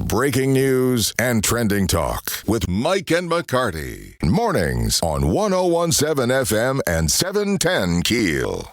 breaking news and trending talk with Mike and McCarty. Mornings on 101.7 FM and 710 KEEL.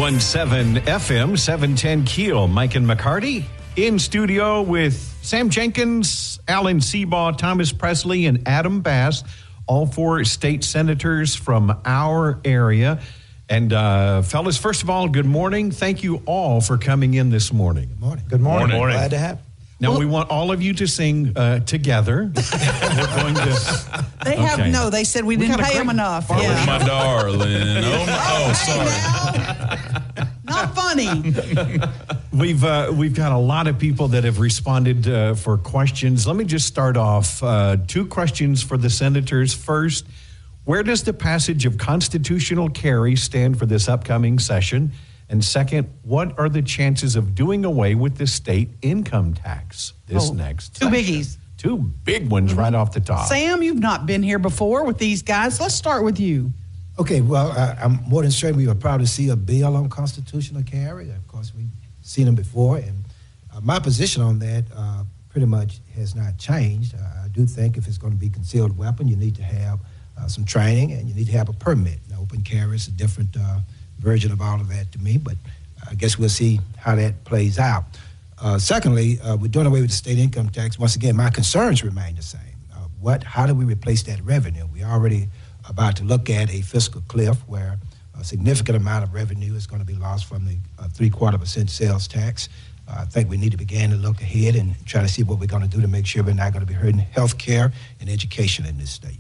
.17 FM, 710 KEEL. Mike and McCarty in studio with Sam Jenkins, Alan Seabaugh, Thomas Presley, and Adam Bass, all four state senators from our area. And fellas, first of all, good morning. Thank you all for coming in this morning. Good morning. Good morning. Glad to have you. Now, we want all of you to sing together. We're going to... They have no. They said we didn't pay them enough. Yeah. My darling. Sorry. Not funny. We've got a lot of people that have responded for questions. Let me just start off. Two questions for the senators. First, where does the passage of constitutional carry stand for this upcoming session? And second, what are the chances of doing away with the state income tax this next Two session? biggies. Two big ones right off the top. Sam, you've not been here before with these guys. Let's start with you. Okay, well, I'm more than certain we will probably see a bill on constitutional carry. Of course, we've seen them before, and my position on that pretty much has not changed. I do think if it's going to be concealed weapon, you need to have some training, and you need to have a permit. Now, open carry is a different version of all of that to me, but I guess we'll see how that plays out. Secondly, we're doing away with the state income tax. Once again, my concerns remain the same. How do we replace that revenue? We're already about to look at a fiscal cliff where a significant amount of revenue is going to be lost from the 0.75% sales tax. I think we need to begin to look ahead and try to see what we're going to do to make sure we're not going to be hurting health care and education in this state.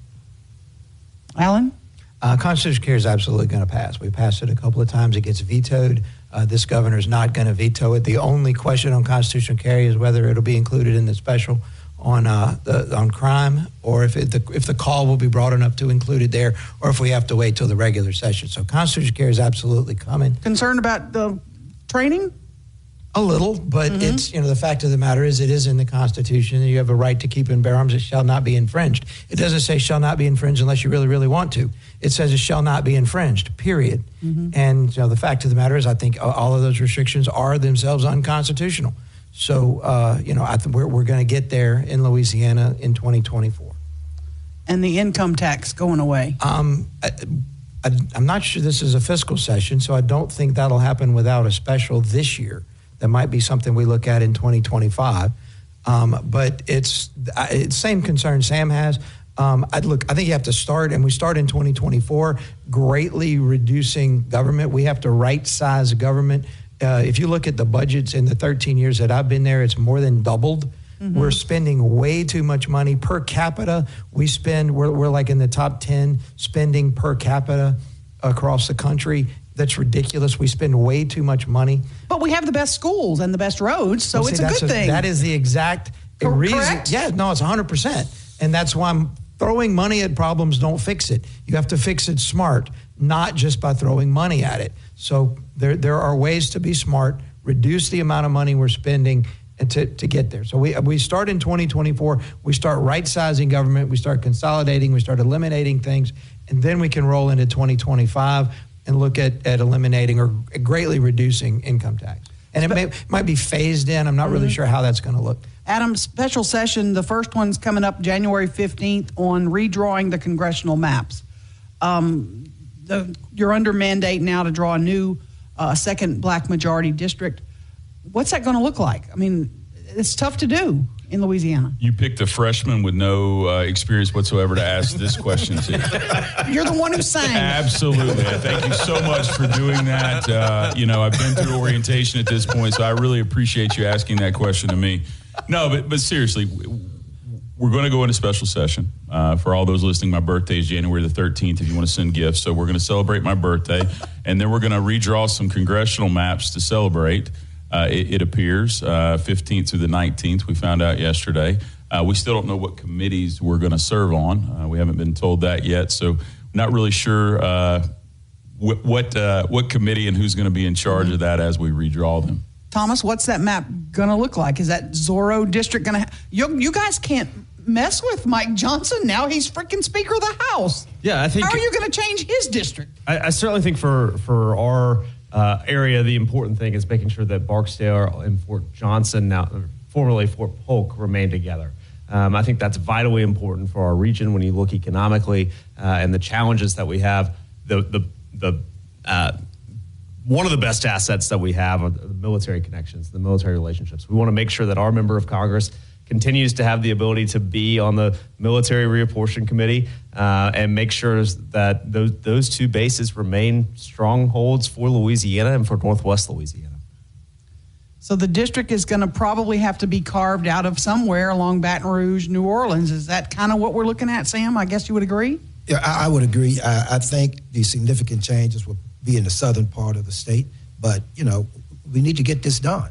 Alan? Constitutional carry is absolutely going to pass. We passed it a couple of times. It gets vetoed. This governor is not going to veto it. The only question on constitutional carry is whether it'll be included in the special on crime, or if the call will be broad enough to include it there, or if we have to wait till the regular session. So constitutional carry is absolutely coming. Concerned about the training? A little, but it's, the fact of the matter is it is in the Constitution. You have a right to keep and bear arms. It shall not be infringed. It doesn't say shall not be infringed unless you really, really want to. It says it shall not be infringed, period. And the fact of the matter is I think all of those restrictions are themselves unconstitutional. So, I think we're going to get there in Louisiana in 2024. And the income tax going away? I'm not sure this is a fiscal session, so I don't think that'll happen without a special this year. That might be something we look at in 2025. But it's same concern Sam has. I think you have to start, and we start in 2024, greatly reducing government. We have to right-size government. If you look at the budgets in the 13 years that I've been there, it's more than doubled. We're spending way too much money per capita. We're like in the top 10 spending per capita across the country. That's ridiculous. We spend way too much money. But we have the best schools and the best roads, so it's a good thing. That is the exact reason. Correct? Yeah, no, it's 100%. And that's why I'm throwing money at problems don't fix it. You have to fix it smart, not just by throwing money at it. So there are ways to be smart, reduce the amount of money we're spending, and to get there. So we start in 2024. We start right-sizing government. We start consolidating. We start eliminating things. And then we can roll into 2025 and look at eliminating or greatly reducing income tax. And it might be phased in. I'm not really sure how that's going to look. Adam, special session, the first one's coming up January 15th on redrawing the congressional maps. You're under mandate now to draw a new second black majority district. What's that going to look like? I mean, it's tough to do in Louisiana. You picked a freshman with no experience whatsoever to ask this question to. You're the one who sang. Absolutely. Thank you so much for doing that. I've been through orientation at this point, so I really appreciate you asking that question to me. No, but seriously, we're going to go into special session. For all those listening, my birthday is January the 13th if you want to send gifts. So we're going to celebrate my birthday, and then we're going to redraw some congressional maps to celebrate. It appears 15th through the 19th. We found out yesterday. We still don't know what committees we're going to serve on. We haven't been told that yet, so not really sure what committee and who's going to be in charge of that as we redraw them. Thomas, what's that map going to look like? Is that Zorro district going to you guys can't mess with Mike Johnson. Now he's freaking Speaker of the House. Yeah, I think. How are you going to change his district? I certainly think for our area, the important thing is making sure that Barksdale and Fort Johnson, now formerly Fort Polk, remain together. I think that's vitally important for our region when you look economically and the challenges that we have. One of the best assets that we have are the military connections, the military relationships. We want to make sure that our member of Congress continues to have the ability to be on the military reapportion committee and make sure that those two bases remain strongholds for Louisiana and for Northwest Louisiana. So the district is going to probably have to be carved out of somewhere along Baton Rouge, New Orleans. Is that kind of what we're looking at, Sam? I guess you would agree? Yeah, I would agree. I think the significant changes will be in the southern part of the state, but, we need to get this done.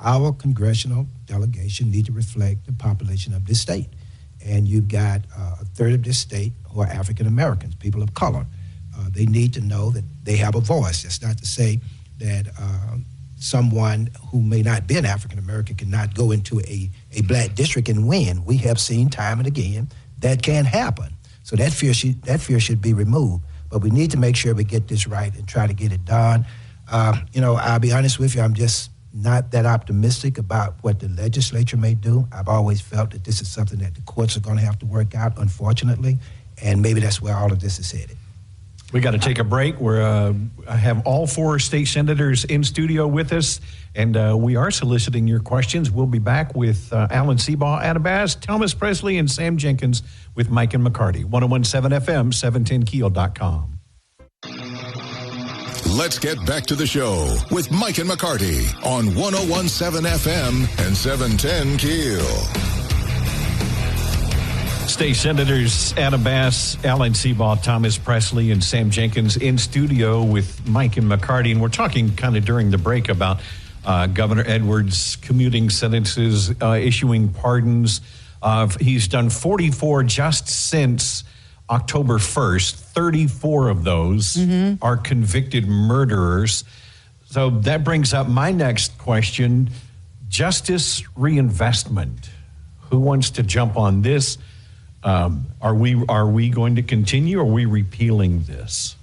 Our congressional delegation need to reflect the population of this state. And you've got a third of this state who are African Americans, people of color. They need to know that they have a voice. That's not to say that someone who may not be an African American cannot go into a black district and win. We have seen time and again that can happen. So that fear should be removed. But we need to make sure we get this right and try to get it done. I'll be honest with you, I'm just not that optimistic about what the legislature may do. I've always felt that this is something that the courts are going to have to work out, unfortunately, and maybe that's where all of this is headed. We got to take a break. I have all four state senators in studio with us, and we are soliciting your questions. We'll be back with Alan Seabaugh, Adabas, Thomas Presley, and Sam Jenkins with Mike and McCarty. 101.7 FM, 710keel.com. Let's get back to the show with Mike and McCarty on 101.7 FM and 710 Keel. State Senators Adam Bass, Alan Seabaugh, Thomas Presley, and Sam Jenkins in studio with Mike and McCarty. And we're talking kind of during the break about Governor Edwards commuting sentences, issuing pardons. He's done 44 just since October 1st. 34 of those are convicted murderers. So that brings up my next question. Justice reinvestment. Who wants to jump on this? Are we going to continue, or are we repealing this?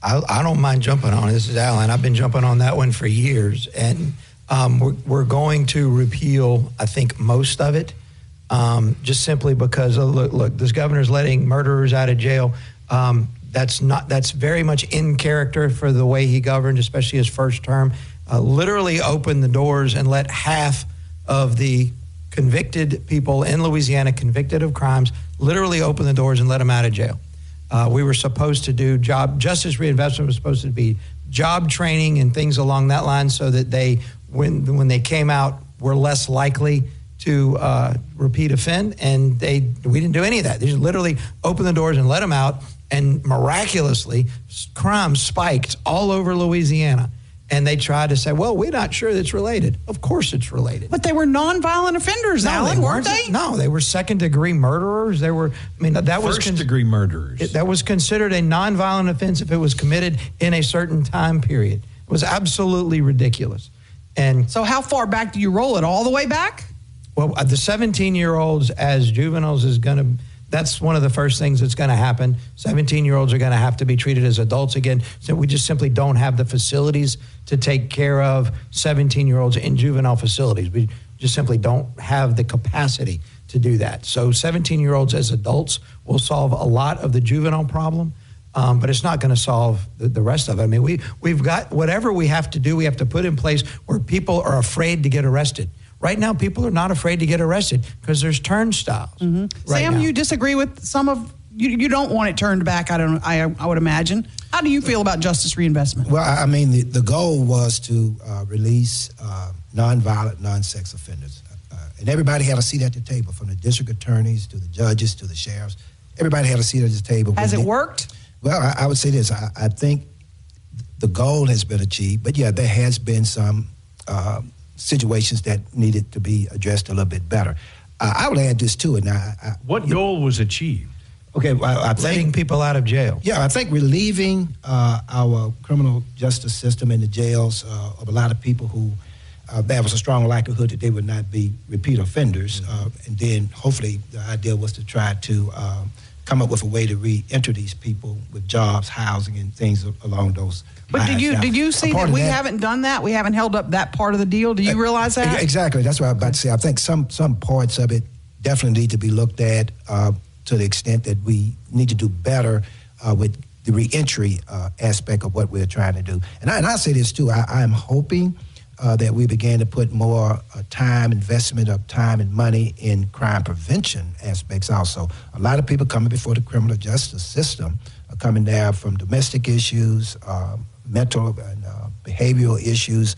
I don't mind jumping on it. This is Alan. I've been jumping on that one for years, and we're going to repeal, I think, most of it, just simply because look, this governor's letting murderers out of jail. That's very much in character for the way he governed, especially his first term. Literally opened the doors and let half of the convicted people in Louisiana, convicted of crimes, literally open the doors and let them out of jail. We were supposed to do justice reinvestment was supposed to be job training and things along that line, so that they, when they came out, were less likely to repeat offend. And we didn't do any of that. They just literally opened the doors and let them out, and miraculously, crime spiked all over Louisiana. And they tried to say, well, we're not sure it's related. Of course it's related. But they were nonviolent offenders, Alan, weren't they? No, they were second-degree murderers. That was first-degree murderers. That was considered a nonviolent offense if it was committed in a certain time period. It was absolutely ridiculous. And so how far back do you roll it? All the way back? Well, the 17-year-olds as juveniles is going to... That's one of the first things that's going to happen. 17-year-olds are going to have to be treated as adults again. So we just simply don't have the facilities to take care of 17-year-olds in juvenile facilities. We just simply don't have the capacity to do that. So 17-year-olds as adults will solve a lot of the juvenile problem, but it's not going to solve the rest of it. I mean, we've got whatever we have to do, we have to put in place where people are afraid to get arrested. Right now, people are not afraid to get arrested because there's turnstiles. Right Sam, now. you disagree with some of you don't want it turned back. I would imagine. How do you feel about justice reinvestment? Well, I mean, the goal was to release nonviolent, non-sex offenders, and everybody had a seat at the table, from the district attorneys to the judges to the sheriffs. Everybody had a seat at the table. Has it worked? Well, I would say this. I think the goal has been achieved, but yeah, there has been some situations that needed to be addressed a little bit better. I would add this to it. Now, what goal was achieved? Okay, I think Letting people out of jail. Yeah, I think relieving our criminal justice system in the jails of a lot of people who there was a strong likelihood that they would not be repeat offenders. And then hopefully the idea was to try to come up with a way to re-enter these people with jobs, housing, and things along those But lines. did you see that we haven't done that? We haven't held up that part of the deal? Do you realize that? Exactly. That's what I was about to say. I think some parts of it definitely need to be looked at to the extent that we need to do better with the reentry aspect of what we're trying to do. And I say this too. I'm hoping that we begin to put more investment of time and money in crime prevention aspects also. A lot of people coming before the criminal justice system are coming there from domestic issues, mental and behavioral issues.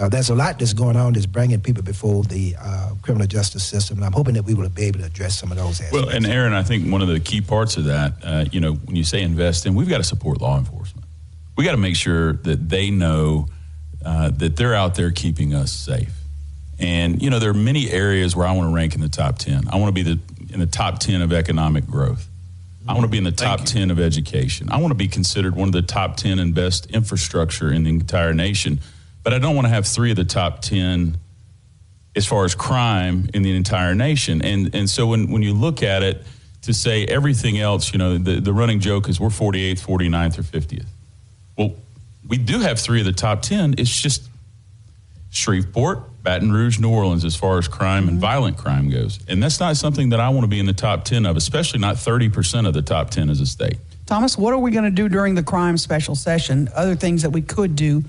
There's a lot that's going on that's bringing people before the criminal justice system, and I'm hoping that we will be able to address some of those aspects. Well, and Aaron, I think one of the key parts of that, when you say invest in, we've got to support law enforcement. We got to make sure that they know that they're out there keeping us safe. And, there are many areas where I want to rank in the top 10. I want to be in the top 10 of economic growth. I want to be in the top 10 of education. I want to be considered one of the top 10 and best infrastructure in the entire nation. But I don't want to have 3 of the top 10 as far as crime in the entire nation. And so when you look at it, to say everything else, the running joke is we're 48th, 49th, or 50th. Well, we do have 3 of the top 10. It's just Shreveport, Baton Rouge, New Orleans as far as crime and violent crime goes. And that's not something that I want to be in the top 10 of, especially not 30% of the top 10 as a state. Thomas, what are we going to do during the crime special session? Other things that we could do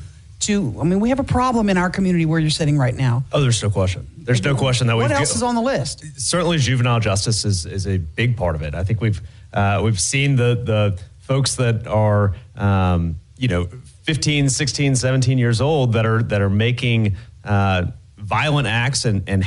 we have a problem in our community where you're sitting right now. Oh, there's no question. There's no question that what else is on the list? Certainly juvenile justice is a big part of it. I think we've seen the folks that are 15, 16, 17 years old that are making violent acts and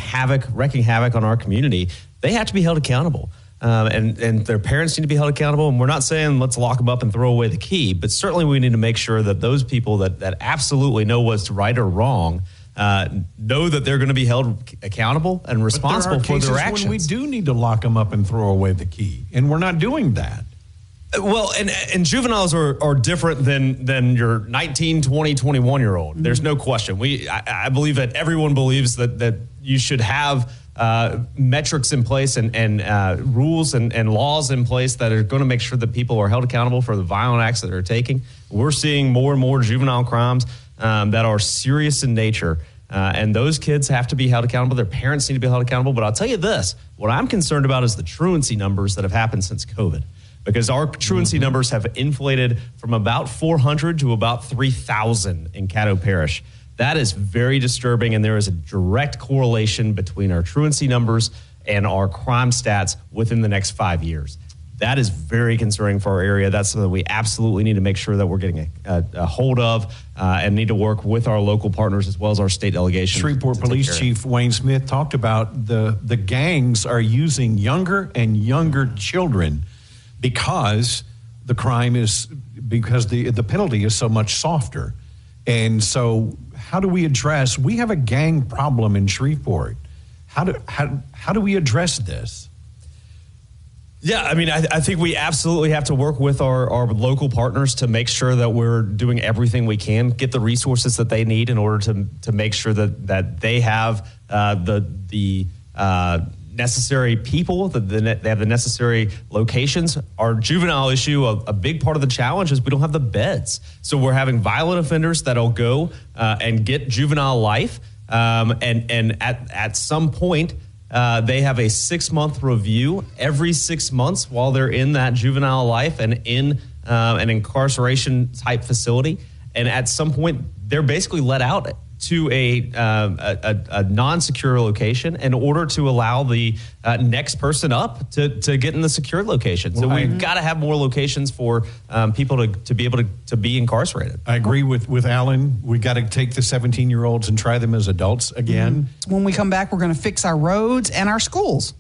wreaking havoc on our community. They have to be held accountable. And their parents need to be held accountable. And we're not saying let's lock them up and throw away the key, but certainly we need to make sure that those people that absolutely know what's right or wrong know that they're going to be held accountable and responsible for their actions. When we do need to lock them up and throw away the key, and we're not doing that. Well, and juveniles are different than your 19, 20, 21-year-old. There's no question. I believe that everyone believes that you should have metrics in place and rules and laws in place that are going to make sure that people are held accountable for the violent acts that they're taking. We're seeing more and more juvenile crimes that are serious in nature. And those kids have to be held accountable. Their parents need to be held accountable. But I'll tell you this, what I'm concerned about is the truancy numbers that have happened since COVID. Because our truancy numbers have inflated from about 400 to about 3,000 in Caddo Parish. That is very disturbing, and there is a direct correlation between our truancy numbers and our crime stats within the next 5 years. That is very concerning for our area. That's something we absolutely need to make sure that we're getting a hold of and need to work with our local partners as well as our state delegation. Shreveport Police Chief Wayne Smith talked about the gangs are using younger and younger children because the penalty is so much softer. And so how do we address, we have a gang problem in Shreveport. How do we address this? Yeah, I think we absolutely have to work with our local partners to make sure that we're doing everything we can, get the resources that they need in order to make sure that they have the necessary people, they have the necessary locations. Our juvenile issue, a big part of the challenge is we don't have the beds. So we're having violent offenders that'll go and get juvenile life. And at some point, they have a 6-month review every 6 months while they're in that juvenile life and in an incarceration type facility. And at some point, they're basically let out to a non-secure location in order to allow the next person up to get in the secured location. So we've got to have more locations for people to be able to be incarcerated. I agree with Alan. We got to take the 17-year-olds and try them as adults again. When we come back, we're going to fix our roads and our schools.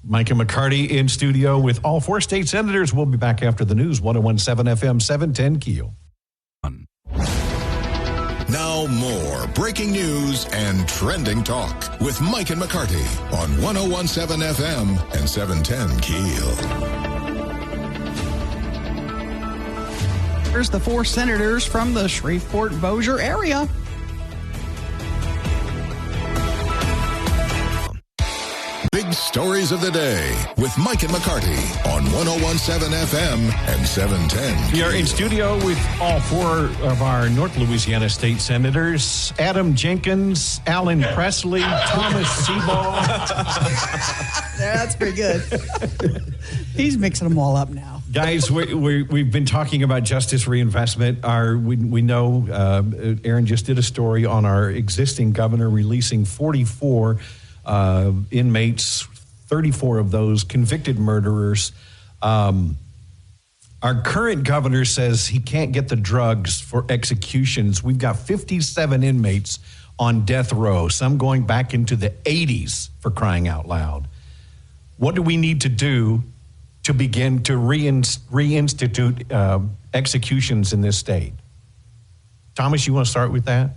Mike and McCarty in studio with all 4 state senators. We'll be back after the news. 101.7 FM, 710 KEEL. Now more breaking news and trending talk with Mike and McCarty on 101.7 FM and 710 KEEL. Here's the 4 senators from the Shreveport Bossier area. Big stories of the day with Mike and McCarty on 101.7 FM and 710. We are in studio with all 4 of our North Louisiana state senators: Adam Jenkins, Alan Presley, Thomas Seabaugh. That's pretty good. He's mixing them all up now. Guys, we've been talking about justice reinvestment. We know Aaron just did a story on our existing governor releasing 44 inmates, 34 of those convicted murderers. Our current governor says he can't get the drugs for executions. We've got 57 inmates on death row, some going back into the 80s, for crying out loud. What do we need to do to begin to reinstitute executions in this state? Thomas, you want to start with that?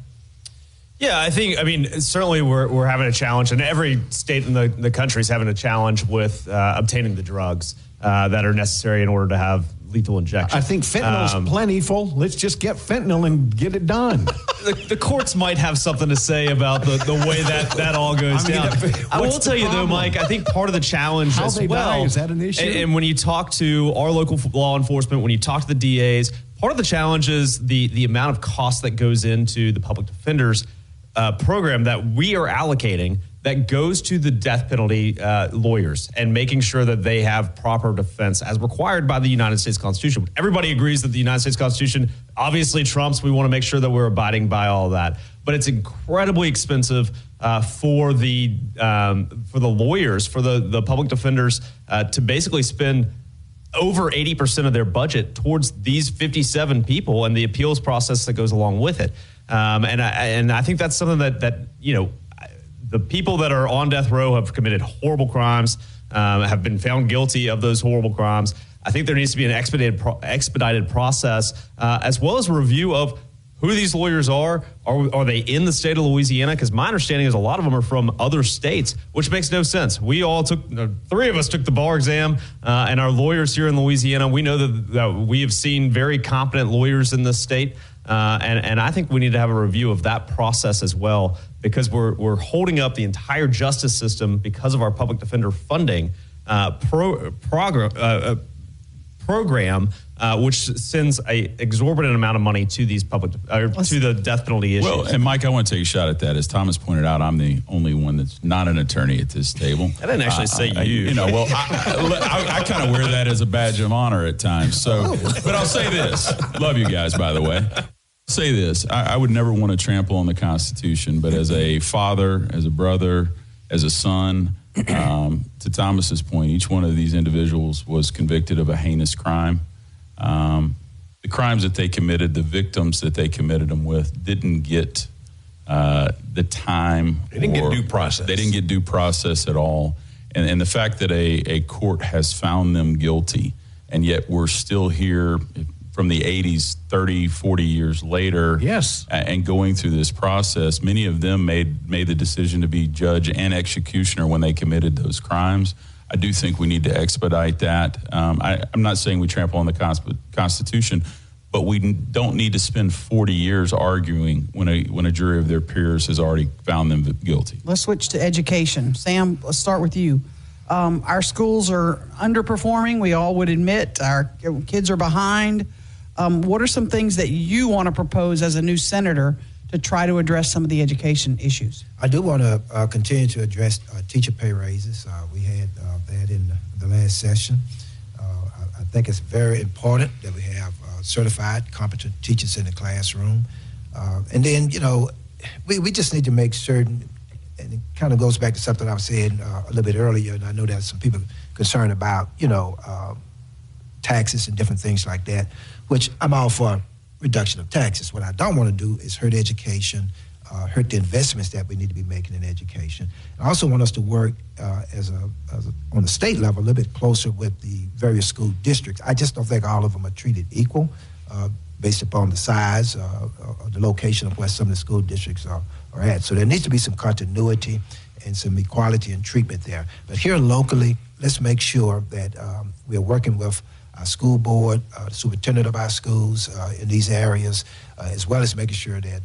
Yeah, certainly we're having a challenge, and every state in the country is having a challenge with obtaining the drugs that are necessary in order to have lethal injection. I think fentanyl's plentiful. Let's just get fentanyl and get it done. The courts might have something to say about the way that all goes down. I will tell you, though, Mike, I think part of the challenge How as they well. Die, is that an issue? And when you talk to our local law enforcement, when you talk to the DAs, part of the challenge is the amount of cost that goes into the public defenders program that we are allocating that goes to the death penalty lawyers and making sure that they have proper defense as required by the United States Constitution. Everybody agrees that the United States Constitution obviously trumps. We want to make sure that we're abiding by all of that. But it's incredibly expensive for the lawyers, for the public defenders to basically spend over 80% of their budget towards these 57 people and the appeals process that goes along with it. And I think that's something that the people that are on death row have committed horrible crimes, have been found guilty of those horrible crimes. I think there needs to be an expedited process, as well as a review of who these lawyers are. Are they in the state of Louisiana? Because my understanding is a lot of them are from other states, which makes no sense. We all took, 3 of us took the bar exam, and our lawyers here in Louisiana, we know that we have seen very competent lawyers in this state. And I think we need to have a review of that process as well, because we're holding up the entire justice system because of our public defender funding program, which sends a exorbitant amount of money to these to the death penalty issues. Well, and Mike, I want to take a shot at that. As Thomas pointed out, I'm the only one that's not an attorney at this table. I didn't actually say you. I kind of wear that as a badge of honor at times. So, but I'll say this. Love you guys, by the way. Say this. I would never want to trample on the Constitution, but as a father, as a brother, as a son, to Thomas's point, each one of these individuals was convicted of a heinous crime. The crimes that they committed, the victims that they committed them with, didn't get the time. They didn't get due process. They didn't get due process at all. And the fact that a court has found them guilty, and yet we're still here from the 80s, 30, 40 years later, yes, and going through this process. Many of them made the decision to be judge and executioner when they committed those crimes. I do think we need to expedite that. I'm not saying we trample on the Constitution, but we don't need to spend 40 years arguing when a jury of their peers has already found them guilty. Let's switch to education. Sam, let's start with you. Our schools are underperforming. We all would admit our kids are behind. What are some things that you want to propose as a new senator to try to address some of the education issues? I do want to continue to address teacher pay raises. We had that in the last session. I think it's very important that we have certified, competent teachers in the classroom. And then, we just need to make certain, and it kind of goes back to something I was saying a little bit earlier, and I know there's some people concerned about, taxes and different things like that, which I'm all for reduction of taxes. What I don't want to do is hurt education, hurt the investments that we need to be making in education. I also want us to work on the state level a little bit closer with the various school districts. I just don't think all of them are treated equal. based upon the size or the location of where some of the school districts are at. So there needs to be some continuity and some equality and treatment there. But here locally, let's make sure that we're working with our school board, the superintendent of our schools in these areas, as well as making sure that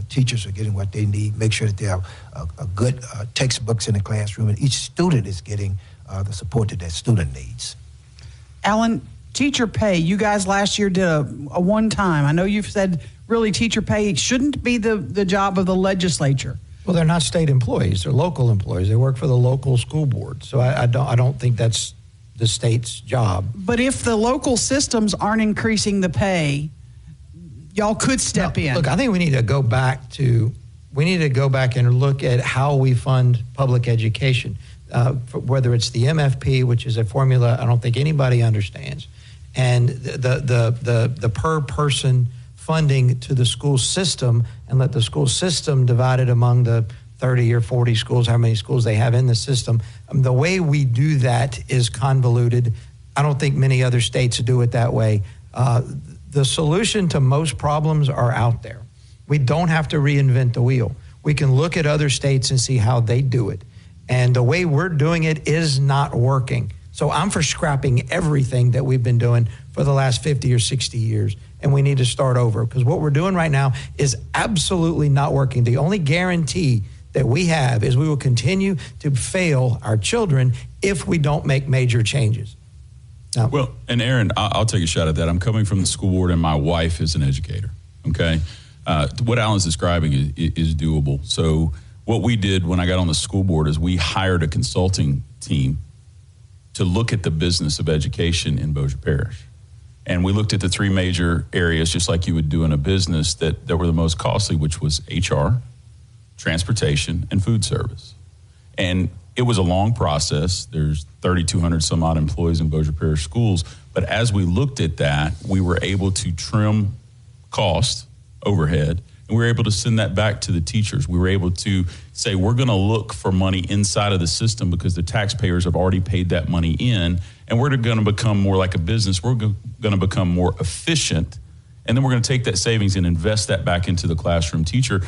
teachers are getting what they need, make sure that they have a good textbooks in the classroom, and each student is getting the support that student needs. Alan, teacher pay, you guys last year did a one-time. I know you've said really teacher pay shouldn't be the job of the legislature. Well, they're not state employees; they're local employees. They work for the local school board. So I don't think that's the state's job. But if the local systems aren't increasing the pay, y'all could step in. Look, I think we need to go back and look at how we fund public education, whether it's the MFP, which is a formula I don't think anybody understands, and the per person funding to the school system, and let the school system divide it among the 30 or 40 schools, how many schools they have in the system. The way we do that is convoluted. I don't think many other states do it that way. The solution to most problems are out there. We don't have to reinvent the wheel. We can look at other states and see how they do it. And the way we're doing it is not working. So I'm for scrapping everything that we've been doing for the last 50 or 60 years. And we need to start over, because what we're doing right now is absolutely not working. The only guarantee that we have is we will continue to fail our children if we don't make major changes. Now, well, and Aaron, I'll take a shot at that. I'm coming from the school board, and my wife is an educator, okay? What Alan's describing is doable. So what we did when I got on the school board is we hired a consulting team to look at the business of education in Bossier Parish. And we looked at the three major areas, just like you would do in a business, that were the most costly, which was HR, transportation, and food service. And it was a long process. There's 3,200 some odd employees in Bossier Parish schools. But as we looked at that, we were able to trim cost, overhead, and we were able to send that back to the teachers. We were able to say, we're going to look for money inside of the system because the taxpayers have already paid that money in, and we're going to become more like a business. We're going to become more efficient, and then we're going to take that savings and invest that back into the classroom teacher.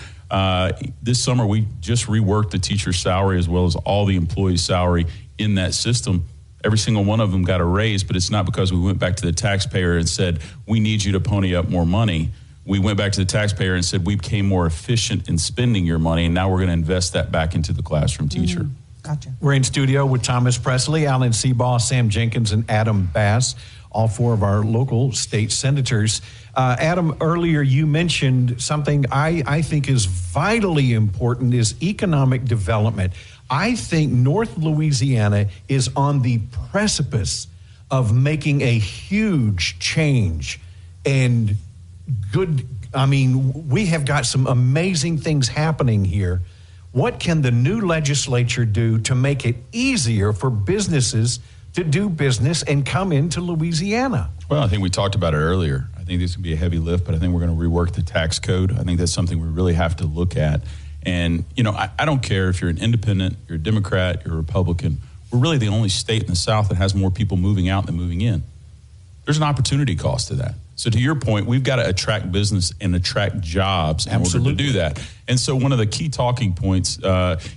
This summer, we just reworked the teacher's salary as well as all the employees' salary in that system. Every single one of them got a raise, but it's not because we went back to the taxpayer and said, we need you to pony up more money. We went back to the taxpayer and said, we became more efficient in spending your money, and now we're going to invest that back into the classroom teacher. Gotcha. We're in studio with Thomas Presley, Alan Seabaugh, Sam Jenkins, and Adam Bass, all four of our local state senators. Adam, earlier you mentioned something I think is vitally important is economic development. I think North Louisiana is on the precipice of making a huge change. And we have got some amazing things happening here. What can the new legislature do to make it easier for businesses to do business and come into Louisiana? Well, I think we talked about it earlier. I think this could be a heavy lift, but I think we're going to rework the tax code. I think that's something we really have to look at. And, I don't care if you're an independent, you're a Democrat, you're a Republican. We're really the only state in the South that has more people moving out than moving in. There's an opportunity cost to that. So to your point, we've got to attract business and attract jobs in order to do that. And so one of the key talking points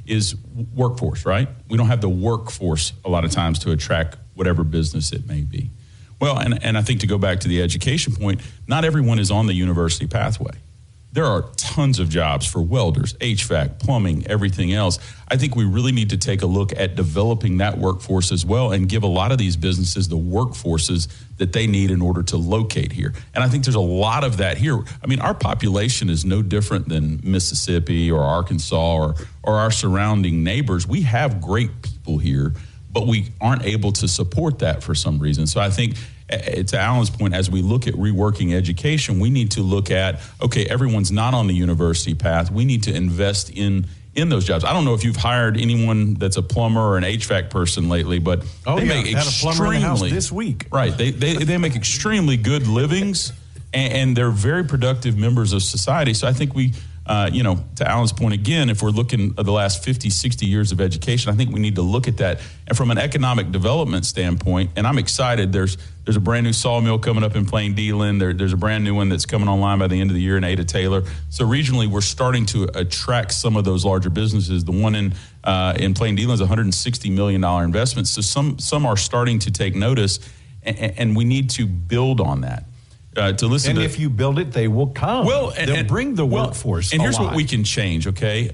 is workforce, right? We don't have the workforce a lot of times to attract whatever business it may be. Well, and I think to go back to the education point, not everyone is on the university pathway. There are tons of jobs for welders, HVAC, plumbing, everything else. I think we really need to take a look at developing that workforce as well and give a lot of these businesses the workforces that they need in order to locate here. And I think there's a lot of that here. I mean, our population is no different than Mississippi or Arkansas or our surrounding neighbors. We have great people here, but we aren't able to support that for some reason. So I think, to Alan's point, as we look at reworking education, we need to look at, okay, everyone's not on the university path. We need to invest in those jobs. I don't know if you've hired anyone that's a plumber or an HVAC person lately, but they make had a plumber in the house this week. Right. They make extremely good livings, and they're very productive members of society. So I think we to Alan's point again, if we're looking at the last 50, 60 years of education, I think we need to look at that. And from an economic development standpoint, and I'm excited, there's a brand new sawmill coming up in Plain Deland. There's a brand new one that's coming online by the end of the year in Ada Taylor. So regionally, we're starting to attract some of those larger businesses. The one in Plain Deland is a $160 million investment. So some are starting to take notice, and we need to build on that. If you build it, they will come. Well, they'll bring the workforce. And here's what we can change, okay?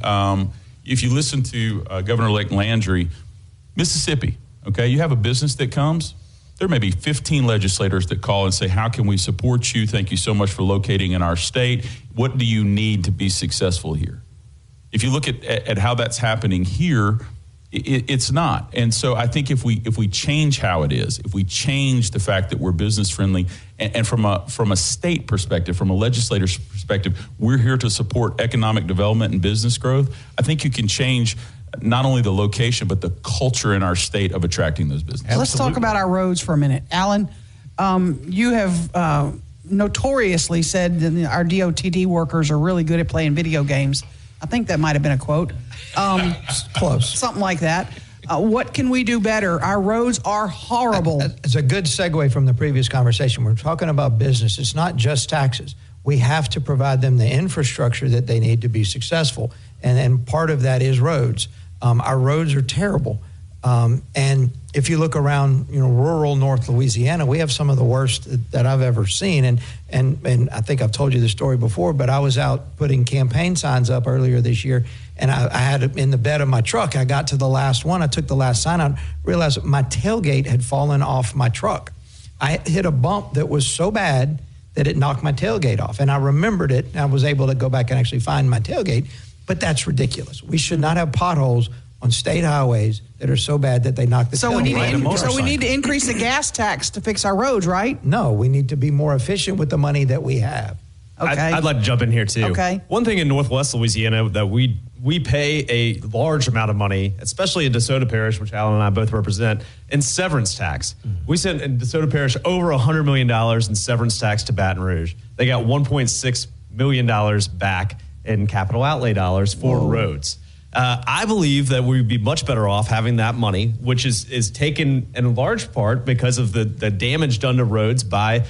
If you listen to Governor-elect Landry, Mississippi, okay, you have a business that comes, there may be 15 legislators that call and say, how can we support you? Thank you so much for locating in our state. What do you need to be successful here? If you look at how that's happening here, it's not. And so I think if we change how it is, if we change the fact that we're business friendly, and from a state perspective, from a legislator's perspective, we're here to support economic development and business growth, I think you can change not only the location, but the culture in our state of attracting those businesses. Let's talk about our roads for a minute. Alan, you have notoriously said that our DOTD workers are really good at playing video games. I think that might have been a quote. Close. Something like that. What can we do better? Our roads are horrible. It's a good segue from the previous conversation. We're talking about business. It's not just taxes. We have to provide them the infrastructure that they need to be successful. And part of that is roads. Our roads are terrible. And if you look around, rural North Louisiana, we have some of the worst that I've ever seen. And I think I've told you the story before, but I was out putting campaign signs up earlier this year, and I had it in the bed of my truck. I got to the last one. I took the last sign out, realized my tailgate had fallen off my truck. I hit a bump that was so bad that it knocked my tailgate off. And I remembered it, and I was able to go back and actually find my tailgate. But that's ridiculous. We should not have potholes on state highways that are so bad that they knock the tailgate. So we need to increase the gas tax to fix our roads, right? No, we need to be more efficient with the money that we have. Okay. I'd like to jump in here too. Okay. One thing in Northwest Louisiana that we pay a large amount of money, especially in DeSoto Parish, which Alan and I both represent, in severance tax. We sent in DeSoto Parish over $100 million in severance tax to Baton Rouge. They got $1.6 million back in capital outlay dollars for roads. I believe that we would be much better off having that money, which is taken in large part because of the damage done to roads by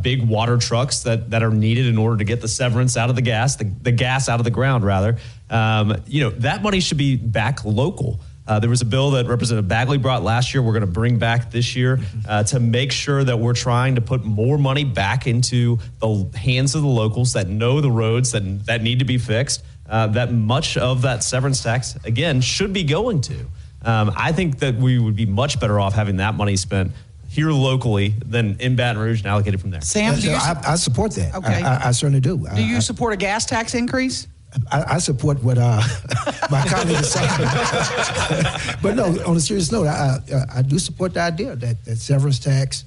big water trucks that are needed in order to get the severance out of the gas out of the ground, rather. That money should be back local. There was a bill that Representative Bagley brought last year. We're going to bring back this year to make sure that we're trying to put more money back into the hands of the locals that know the roads that need to be fixed. That much of that severance tax, again, should be going to. I think that we would be much better off having that money spent here locally than in Baton Rouge and allocated from there. Sam, I support that. Okay. I certainly do. Do you support a gas tax increase? I support what my colleague is saying. But no, on a serious note, I do support the idea that severance tax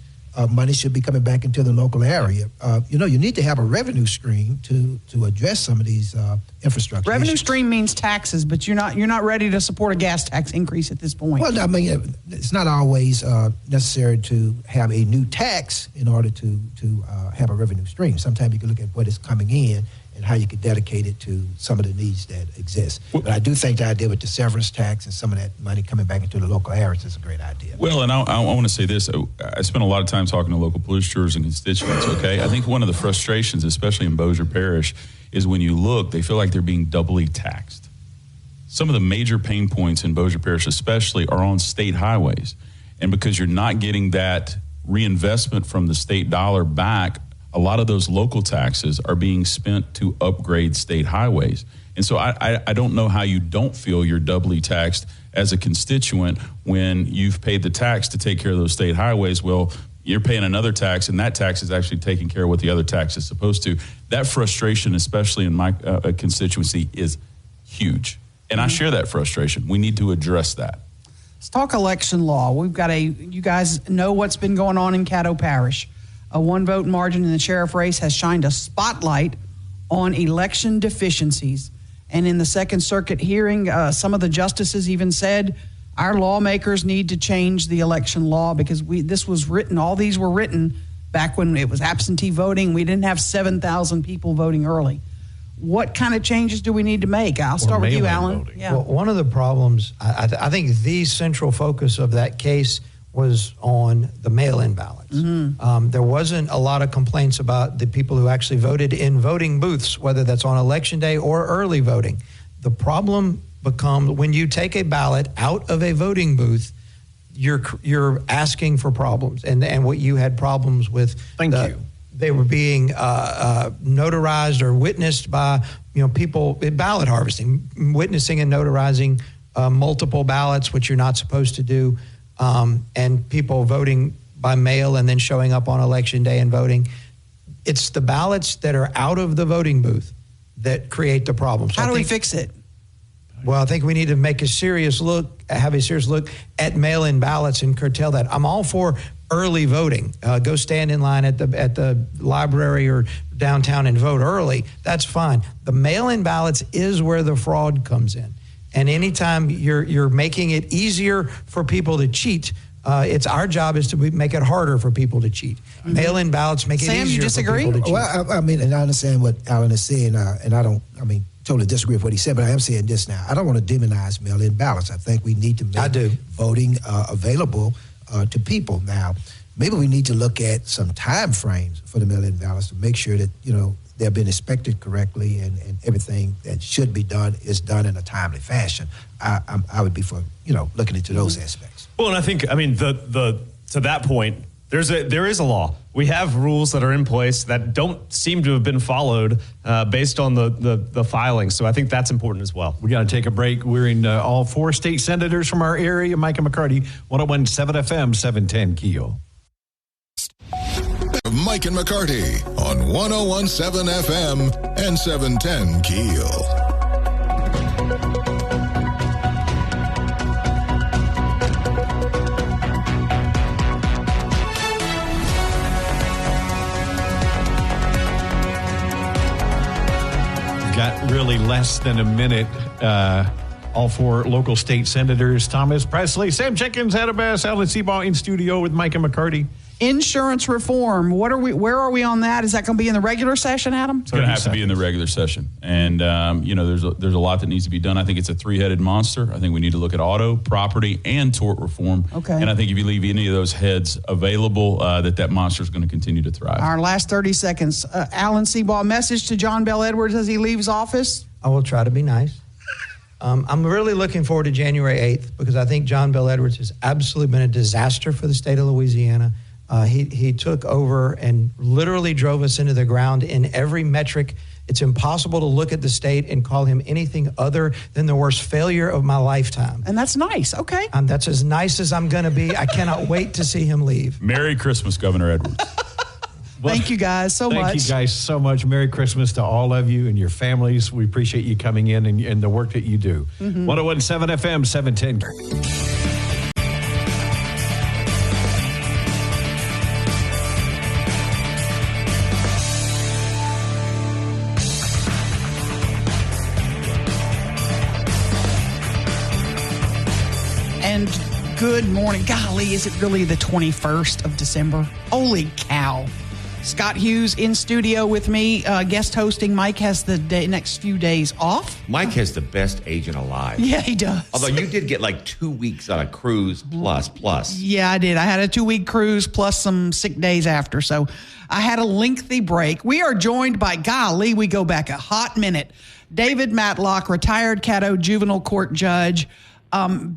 money should be coming back into the local area. You need to have a revenue stream to address some of these infrastructure Revenue issues. stream means taxes, but you're not ready to support a gas tax increase at this point. Well, I mean, it's not always necessary to have a new tax in order to have a revenue stream. Sometimes you can look at what is coming in and how you could dedicate it to some of the needs that exist. But I do think the idea with the severance tax and some of that money coming back into the local areas is a great idea. Well, and I want to say this. I spent a lot of time talking to local police jurors and constituents, okay? I think one of the frustrations, especially in Bossier Parish, is when you look, they feel like they're being doubly taxed. Some of the major pain points in Bossier Parish especially are on state highways. And because you're not getting that reinvestment from the state dollar back, a lot of those local taxes are being spent to upgrade state highways. And so I don't know how you don't feel you're doubly taxed as a constituent when you've paid the tax to take care of those state highways. Well, you're paying another tax, and that tax is actually taking care of what the other tax is supposed to. That frustration, especially in my constituency, is huge. And I share that frustration. We need to address that. Let's talk election law. You guys know what's been going on in Caddo Parish. A one-vote margin in the sheriff race has shined a spotlight on election deficiencies. And in the Second Circuit hearing, some of the justices even said our lawmakers need to change the election law because all these were written back when it was absentee voting. We didn't have 7,000 people voting early. What kind of changes do we need to make? I'll start with you, Alan. Voting. Yeah. Well, one of the problems, I think the central focus of that case was on the mail-in ballots. There wasn't a lot of complaints about the people who actually voted in voting booths, whether that's on Election Day or early voting. The problem becomes when you take a ballot out of a voting booth, you're asking for problems, and what you had problems with. Thank you. They were being notarized or witnessed by people ballot harvesting, witnessing and notarizing multiple ballots, which you're not supposed to do, and people voting by mail and then showing up on Election Day and voting. It's the ballots that are out of the voting booth that create the problem. So How do we fix it? Well, I think we need to have a serious look at mail-in ballots and curtail that. I'm all for early voting. Go stand in line at the library or downtown and vote early. That's fine. The mail-in ballots is where the fraud comes in. And anytime you're making it easier for people to cheat, it's our job is to make it harder for people to cheat. Mail-in ballots make it Sam, easier you disagree? for people to cheat. Well, I mean, and I understand what Alan is saying, and totally disagree with what he said, but I am saying this now. I don't want to demonize mail-in ballots. I think we need to make voting available to people. Now, maybe we need to look at some time frames for the mail-in ballots to make sure that, they've been inspected correctly and everything that should be done is done in a timely fashion. I would be for, looking into those aspects. Well, and I think, the to that point, there is a law. We have rules that are in place that don't seem to have been followed based on the filings. So I think that's important as well. We got to take a break. We're in all 4 state senators from our area. Mike and McCarty, 101.7 FM, 710 KEEL. Mike and McCarty on 101.7 FM and 710 KEEL. Got really less than a minute. All 4 local state senators, Thomas Presley, Sam Jenkins, Adabas, Alan Seabaugh in studio with Mike and McCarty. Insurance reform. Where are we on that? Is that going to be in the regular session, Adam? It's going to have to be in the regular session. And, there's a lot that needs to be done. I think it's a 3-headed monster. I think we need to look at auto, property, and tort reform. Okay. And I think if you leave any of those heads available, that monster is going to continue to thrive. Our last 30 seconds. Alan Seabaugh, message to John Bel Edwards as he leaves office. I will try to be nice. I'm really looking forward to January 8th because I think John Bel Edwards has absolutely been a disaster for the state of Louisiana. He took over and literally drove us into the ground in every metric. It's impossible to look at the state and call him anything other than the worst failure of my lifetime. And that's nice. Okay. That's as nice as I'm going to be. I cannot wait to see him leave. Merry Christmas, Governor Edwards. Thank you guys so much. Thank you guys so much. Merry Christmas to all of you and your families. We appreciate you coming in and the work that you do. 101.7 FM, 710. And good morning. Golly, is it really the 21st of December? Holy cow. Scott Hughes in studio with me, guest hosting. Mike has the next few days off. Mike has the best agent alive. Yeah, he does. Although you did get like 2 weeks on a cruise plus. Yeah, I did. I had a 2-week cruise plus some sick days after. So I had a lengthy break. We are joined by, golly, we go back a hot minute, David Matlock, retired Caddo juvenile court judge.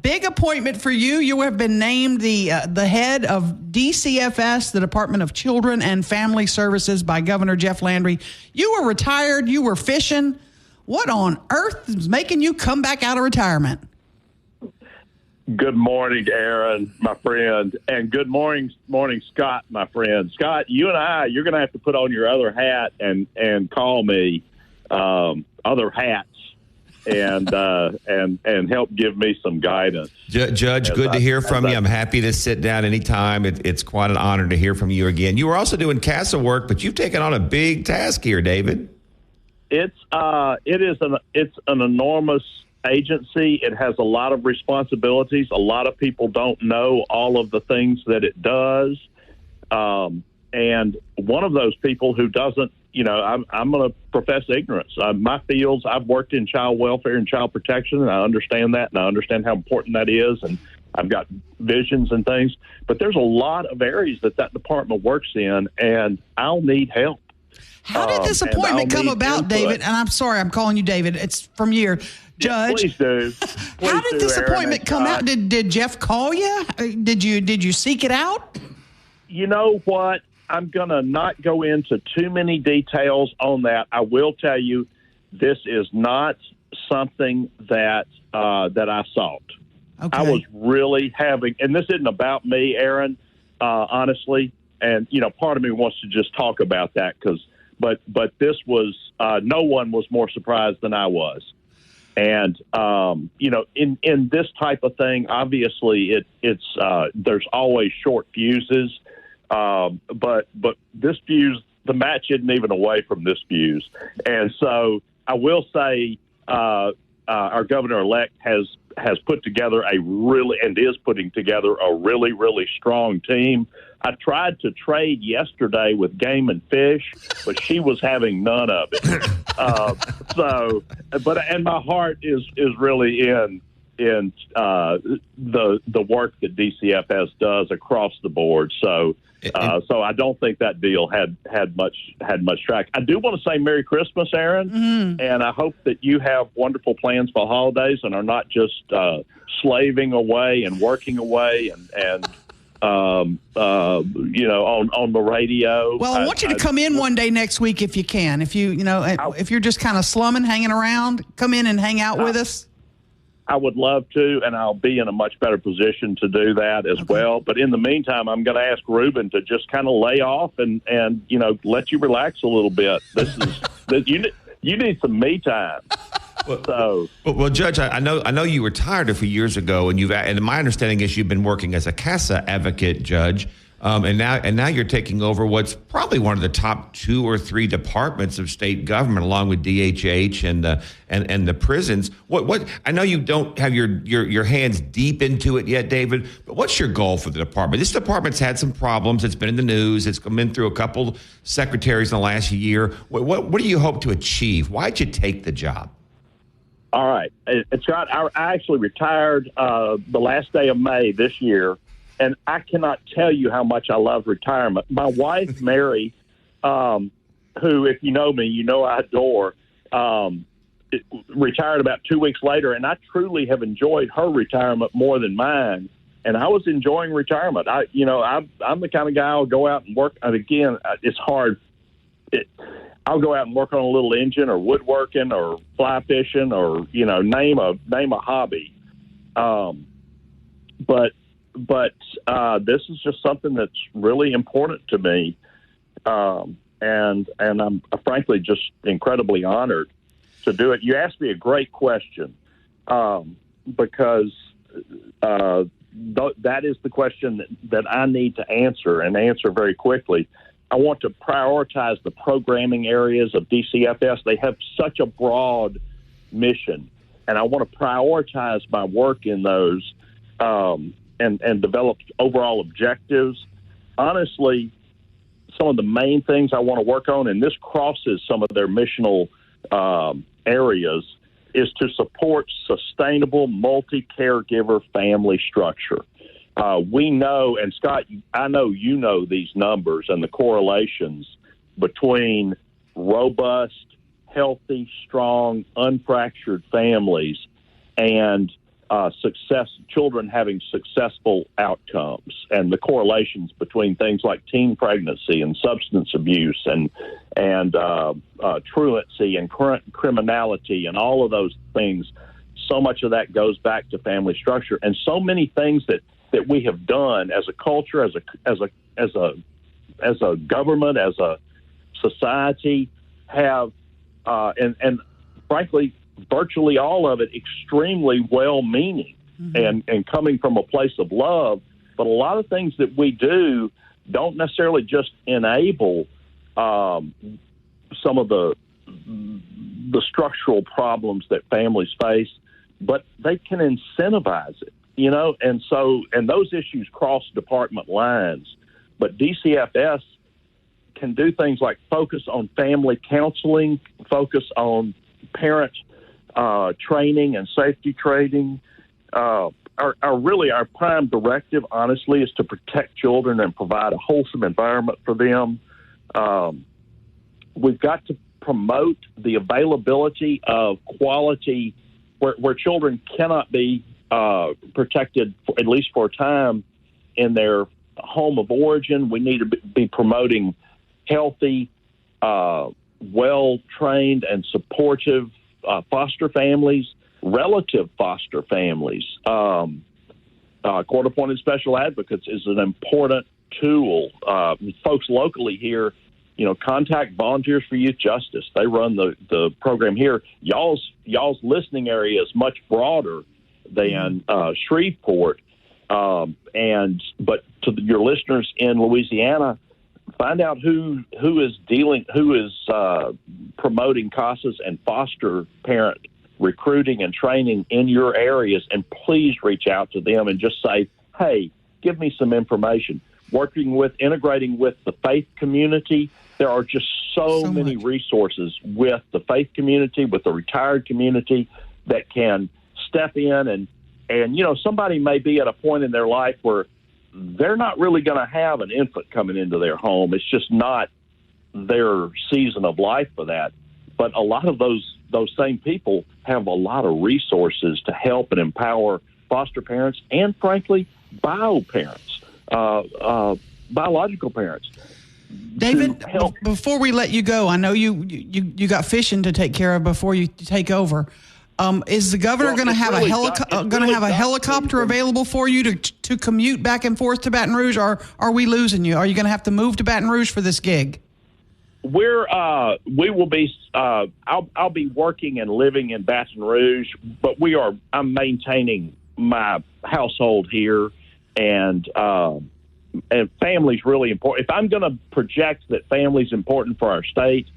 Big appointment for you. You have been named the head of DCFS, the Department of Children and Family Services, by Governor Jeff Landry. You were retired. You were fishing. What on earth is making you come back out of retirement? Good morning, Aaron, my friend, and good morning, Scott, my friend. Scott, you and you're going to have to put on your other hat and call me other hats. And help give me some guidance. Judge, good to hear from you. I'm happy to sit down anytime. It's quite an honor to hear from you again. You were also doing CASA work, but you've taken on a big task here, David. It's an enormous agency. It has a lot of responsibilities. A lot of people don't know all of the things that it does. And one of those people who doesn't I'm going to profess ignorance. My fields, I've worked in child welfare and child protection, and I understand that, and I understand how important that is, and I've got visions and things. But there's a lot of areas that department works in, and I'll need help. How did this appointment come about, David? And I'm sorry, I'm calling you David. It's from your judge. Please do. How did this appointment come out? Did Jeff call you? Did you seek it out? You know what? I'm going to not go into too many details on that. I will tell you, this is not something that I sought. Okay. I was really having, and this isn't about me, Aaron, honestly. And part of me wants to just talk about that but this was no one was more surprised than I was. And in this type of thing, obviously it's there's always short fuses. But this fuse, the match isn't even away from this fuse. And so I will say our governor-elect has put together is putting together a really, really strong team. I tried to trade yesterday with Game and Fish, but she was having none of it. And my heart is really in the work that DCFS does across the board. So I don't think that deal had much track. I do want to say Merry Christmas, Aaron, and I hope that you have wonderful plans for holidays and are not just slaving away and working away and on the radio. Well, I want you to come in one day next week if you can. If if you're just kind of slumming, hanging around, come in and hang out with us. I would love to, and I'll be in a much better position to do that as well. But in the meantime, I'm going to ask Ruben to just kind of lay off and let you relax a little bit. You need some me time. Well, Judge, I know you retired a few years ago, and my understanding is you've been working as a CASA advocate, Judge, and now you're taking over what's probably one of the top 2 or 3 departments of state government, along with DHH and the prisons. What I know you don't have your hands deep into it yet, David, but what's your goal for the department? This department's had some problems. It's been in the news. It's been through a couple secretaries in the last year. What do you hope to achieve? Why'd you take the job? All right. Scott, I actually retired the last day of May this year, and I cannot tell you how much I love retirement. My wife, Mary, who, if you know me, you know I adore, retired about 2 weeks later, and I truly have enjoyed her retirement more than mine. And I was enjoying retirement. I'm the kind of guy I'll go out and work. And again, it's hard. I'll go out and work on a little engine or woodworking or fly fishing or name a hobby. But this is just something that's really important to me, and I'm frankly just incredibly honored to do it. You asked me a great question because that is the question that I need to answer and answer very quickly. I want to prioritize the programming areas of DCFS. They have such a broad mission, and I want to prioritize my work in those and develop overall objectives. Honestly, some of the main things I want to work on, and this crosses some of their missional areas, is to support sustainable multi-caregiver family structure. We know, and Scott, I know you know these numbers and the correlations between robust, healthy, strong, unfractured families and children having successful outcomes, and the correlations between things like teen pregnancy and substance abuse and truancy and criminality and all of those things. So much of that goes back to family structure, and so many things that we have done as a culture, as a government, as a society, have and frankly, virtually all of it extremely well-meaning and coming from a place of love. But a lot of things that we do don't necessarily just enable some of the structural problems that families face, but they can incentivize it. And those issues cross department lines, but DCFS can do things like focus on family counseling, focus on parent training and safety training. Our prime directive, honestly, is to protect children and provide a wholesome environment for them. We've got to promote the availability of quality where children cannot be protected, at least for a time, in their home of origin. We need to be promoting healthy, well-trained and supportive foster families, relative foster families. Court-appointed special advocates is an important tool. Folks locally here, contact Volunteers for Youth Justice. They run the program here. Y'all's listening area is much broader than Shreveport. But to your listeners in Louisiana, find out who is promoting CASAs and foster parent recruiting and training in your areas, and please reach out to them and just say, hey, give me some information. Integrating with the faith community. There are just so many resources with the faith community, with the retired community that can step in and somebody may be at a point in their life where they're not really going to have an infant coming into their home. It's just not their season of life for that. But a lot of those same people have a lot of resources to help and empower foster parents and, frankly, bio-parents, biological parents. David, before we let you go, I know you got fishing to take care of before you take over. Is the governor going to have a helicopter available for you to commute back and forth to Baton Rouge, or are we losing you? Are you going to have to move to Baton Rouge for this gig? We will be. I'll be working and living in Baton Rouge, but I'm maintaining my household here, and family's really important. If I'm going to project that family's important for our state,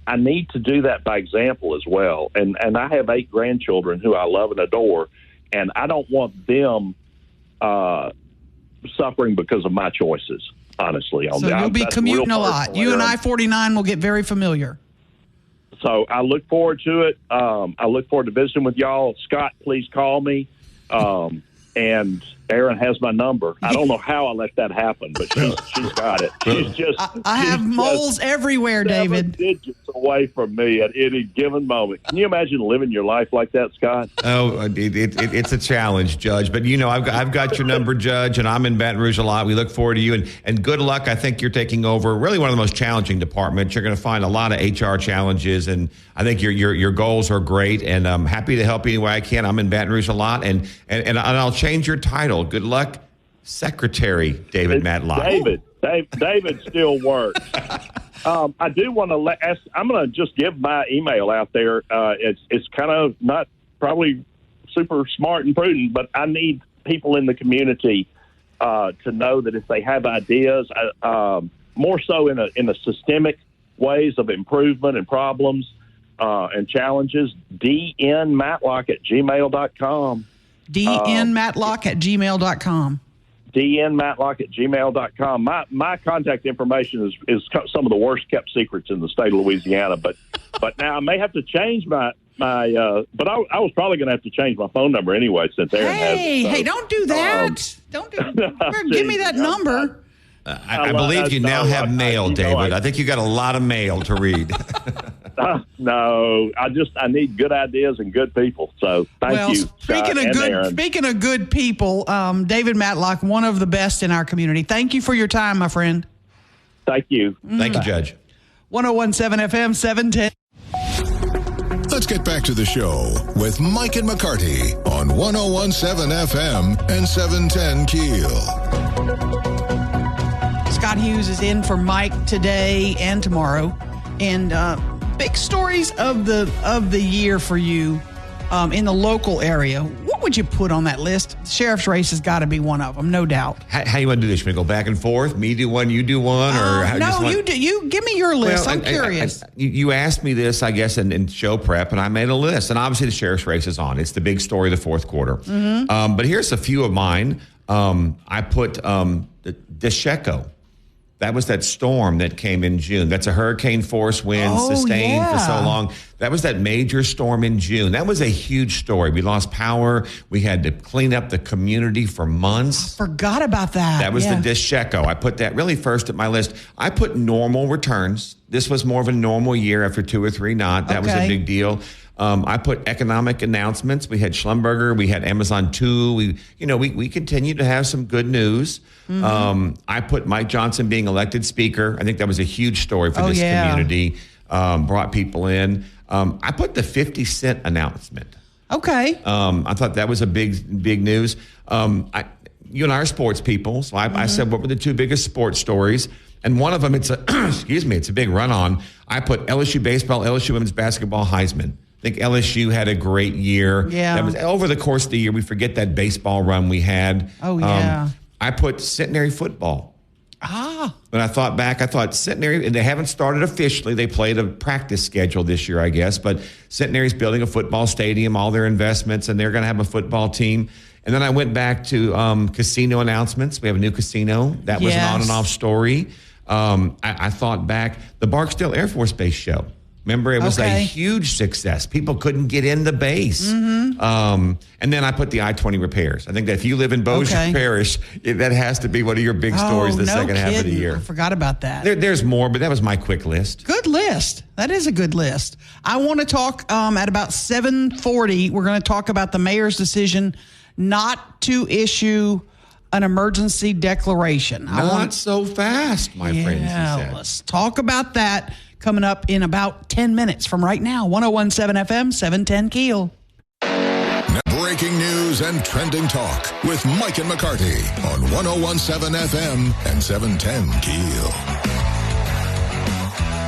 I need to do that by example as well. And I have 8 grandchildren who I love and adore, and I don't want them suffering because of my choices, honestly. So you'll be commuting a lot. You and I-49 will get very familiar. So I look forward to it. I look forward to visiting with y'all. Scott, please call me. And Aaron has my number. I don't know how I let that happen, but she's got it. I have moles everywhere, David. 7 digits away from me at any given moment. Can you imagine living your life like that, Scott? Oh, it's a challenge, Judge. But I've got your number, Judge, and I'm in Baton Rouge a lot. We look forward to you, and good luck. I think you're taking over really one of the most challenging departments. You're going to find a lot of HR challenges, and I think your goals are great. And I'm happy to help any way I can. I'm in Baton Rouge a lot, and I'll change your title. Good luck, Secretary David Matlock. David still works. I do want to I'm going to just give my email out there. It's kind of not probably super smart and prudent, but I need people in the community to know that if they have ideas, more so in a systemic ways of improvement and problems and challenges, dnmatlock@gmail.com. dnmatlock@gmail.com. dnmatlock@gmail.com. My contact information is some of the worst kept secrets in the state of Louisiana, but now I may have to change my but I was probably going to have to change my phone number anyway since Aaron has it. So, hey, don't do that. Give me that number. I believe you now have mail, David. I think you got a lot of mail to read. No, I need good ideas and good people. So thank you. Speaking of good people, David Matlock, one of the best in our community. Thank you for your time, my friend. Thank you. Thank you, Judge. 101.7 FM, 710. Let's get back to the show with Mike and McCarty on 101.7 FM and 710 KEEL. Scott Hughes is in for Mike today and tomorrow, and big stories of the year for you in the local area. What would you put on that list? The sheriff's race has got to be one of them, no doubt. How you want to do this? Should we go back and forth? Me do one, you do one, or you do. You give me your list. I'm curious. You asked me this, I guess, in show prep, and I made a list. And obviously, the sheriff's race is on. It's the big story of the fourth quarter. Mm-hmm. But here's a few of mine. I put DeSheco. That was that storm that came in June. That's a hurricane force wind sustained for so long. That was that major storm in June. That was a huge story. We lost power. We had to clean up the community for months. I forgot about that. That was the Disheco. I put that really first at my list. I put normal returns. This was more of a normal year after 2 or 3 not. That was a big deal. I put economic announcements. We had Schlumberger. We had Amazon 2. We continued to have some good news. I put Mike Johnson being elected speaker. I think that was a huge story for this community. Brought people in. I put the 50 cent announcement. Okay. I thought that was a big news. You and I are sports people, so I said, what were the 2 biggest sports stories? And one of them, it's a big run on. I put LSU baseball, LSU women's basketball, Heisman. I think LSU had a great year. Yeah. That was over the course of the year. We forget that baseball run we had. Oh, yeah. I put centenary football. When I thought back, I thought centenary, and they haven't started officially. They played a practice schedule this year, I guess. But centenary's building a football stadium, all their investments, and they're going to have a football team. And then I went back to casino announcements. We have a new casino. That was an on and off story. I thought back, the Barksdale Air Force Base show. Remember, it was a huge success. People couldn't get in the base. And then I put the I-20 repairs. I think that if you live in Bossier Parish, that has to be one of your big stories the second half of the year. I forgot about that. There's more, but that was my quick list. Good list. That is a good list. I want to talk at about 7:40. We're going to talk about the mayor's decision not to issue an emergency declaration. Not so fast, my friends, he said. Let's talk about that coming up in about 10 minutes from right now. 101.7 FM, 710 KEEL. Breaking news and trending talk with Mike and McCarty on 101.7 FM and 710 KEEL.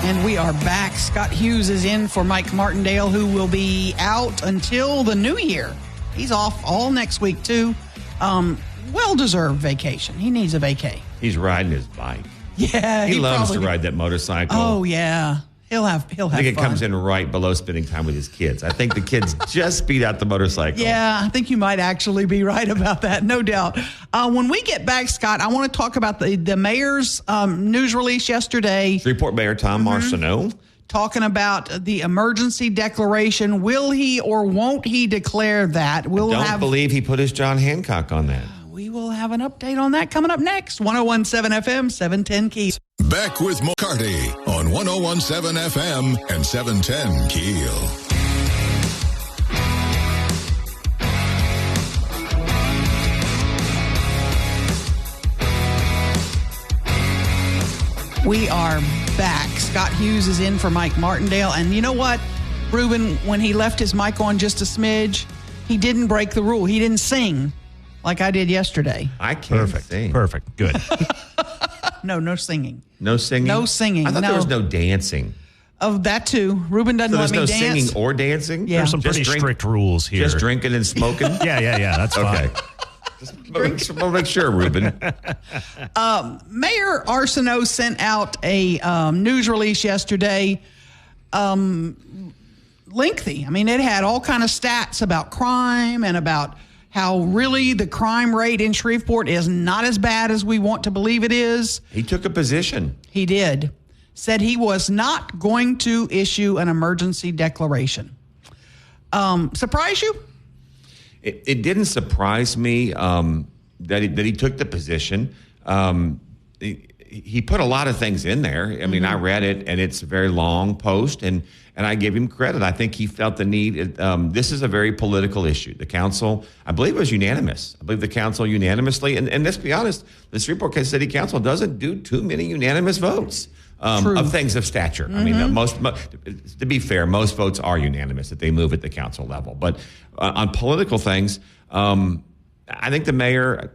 And we are back. Scott Hughes is in for Mike Martindale, who will be out until the new year. He's off all next week, too. Well-deserved vacation. He needs a vacay. He's riding his bike. Yeah, he loves to ride that motorcycle. Oh yeah, he'll have. I think it comes in right below spending time with his kids. I think the kids just beat out the motorcycle. Yeah, I think you might actually be right about that, no doubt. When we get back, Scott, I want to talk about the mayor's news release yesterday. Shreveport Mayor Tom Marcineau talking about the emergency declaration. Will he or won't he declare that? Don't believe he put his John Hancock on that. We will have an update on that coming up next. 101.7 FM, 710 KEEL. Back with McCarty on 101.7 FM and 710 KEEL. We are back. Scott Hughes is in for Mike Martindale. And you know what, Ruben, when he left his mic on just a smidge, he didn't break the rule. He didn't sing like I did yesterday. I can't sing. Perfect. Good. No singing. No singing? No singing. I thought there was no dancing. Oh, that too. Ruben doesn't let me dance. There's no singing or dancing? Yeah. There's some pretty strict rules here. Just drinking and smoking? Yeah. That's fine. Just make sure, Ruben. Mayor Arsenault sent out a news release yesterday. Lengthy. I mean, it had all kind of stats about crime and about how really the crime rate in Shreveport is not as bad as we want to believe it is. He took a position. He did. Said he was not going to issue an emergency declaration. Surprise you? It didn't surprise me that he took the position. He put a lot of things in there. I mean, I read it, and it's a very long post, and I give him credit. I think he felt the need. This is a very political issue. The council, I believe it was unanimous. I believe the council unanimously, and let's be honest, the Shreveport City Council doesn't do too many unanimous votes of things of stature. I mean, to be fair, most votes are unanimous that they move at the council level. But on political things, I think the mayor,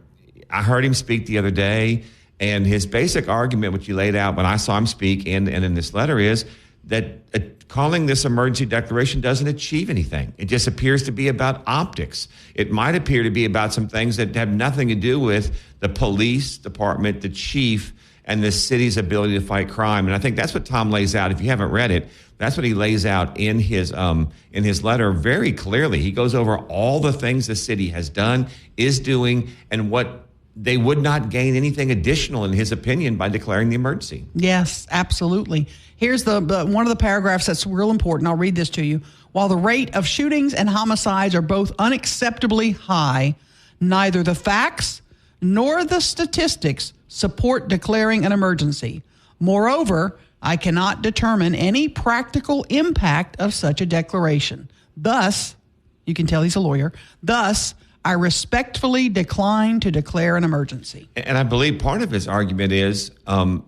I heard him speak the other day, and his basic argument, which he laid out when I saw him speak and in this letter, is that calling this emergency declaration doesn't achieve anything. It just appears to be about optics. It might appear to be about some things that have nothing to do with the police department, the chief, and the city's ability to fight crime. And I think that's what Tom lays out. If you haven't read it, that's what he lays out in his letter very clearly. He goes over all the things the city has done, is doing, and what they would not gain anything additional, in his opinion, by declaring the emergency. Yes, absolutely. Here's the one of the paragraphs that's real important. I'll read this to you. While the rate of shootings and homicides are both unacceptably high, neither the facts nor the statistics support declaring an emergency. Moreover, I cannot determine any practical impact of such a declaration. Thus, you can tell he's a lawyer, thus, I respectfully decline to declare an emergency. And I believe part of his argument is, and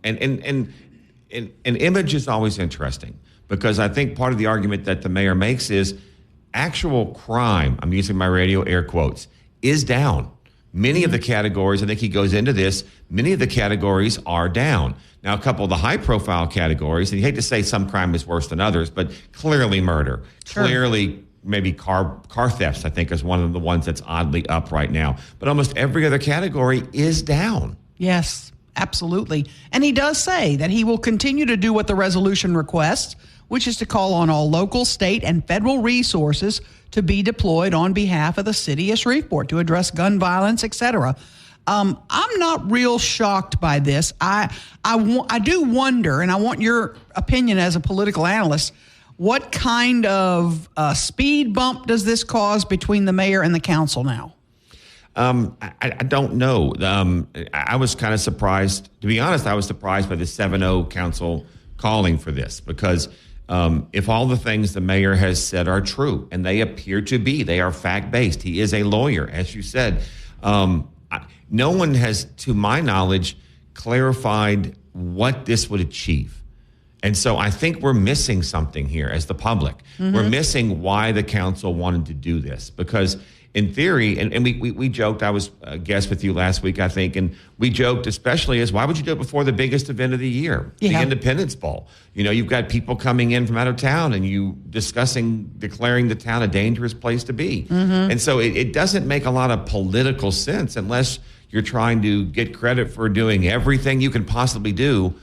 image is always interesting, because I think part of the argument that the mayor makes is actual crime, I'm using my radio air quotes, is down. Many of the categories, I think he goes into this, many of the categories are down. Now, a couple of the high-profile categories, and you hate to say some crime is worse than others, but clearly murder, clearly maybe car thefts, I think, is one of the ones that's oddly up right now. But almost every other category is down. Yes, absolutely. And he does say that he will continue to do what the resolution requests, which is to call on all local, state, and federal resources to be deployed on behalf of the city of Shreveport to address gun violence, etc. I'm not real shocked by this. I do wonder, and I want your opinion as a political analyst, what kind of speed bump does this cause between the mayor and the council now? I don't know. I was kind of surprised. To be honest, I was surprised by the 7-0 council calling for this, because if all the things the mayor has said are true, and they appear to be, they are fact-based. He is a lawyer, as you said. No one has, to my knowledge, clarified what this would achieve. And so I think we're missing something here as the public. Mm-hmm. We're missing why the council wanted to do this, because in theory, and we joked, I was a guest with you last week, I think, and we joked especially as, why would you do it before the biggest event of the year, the Independence Bowl? You know, you've got people coming in from out of town and you declaring the town a dangerous place to be. Mm-hmm. And so it doesn't make a lot of political sense unless you're trying to get credit for doing everything you can possibly do.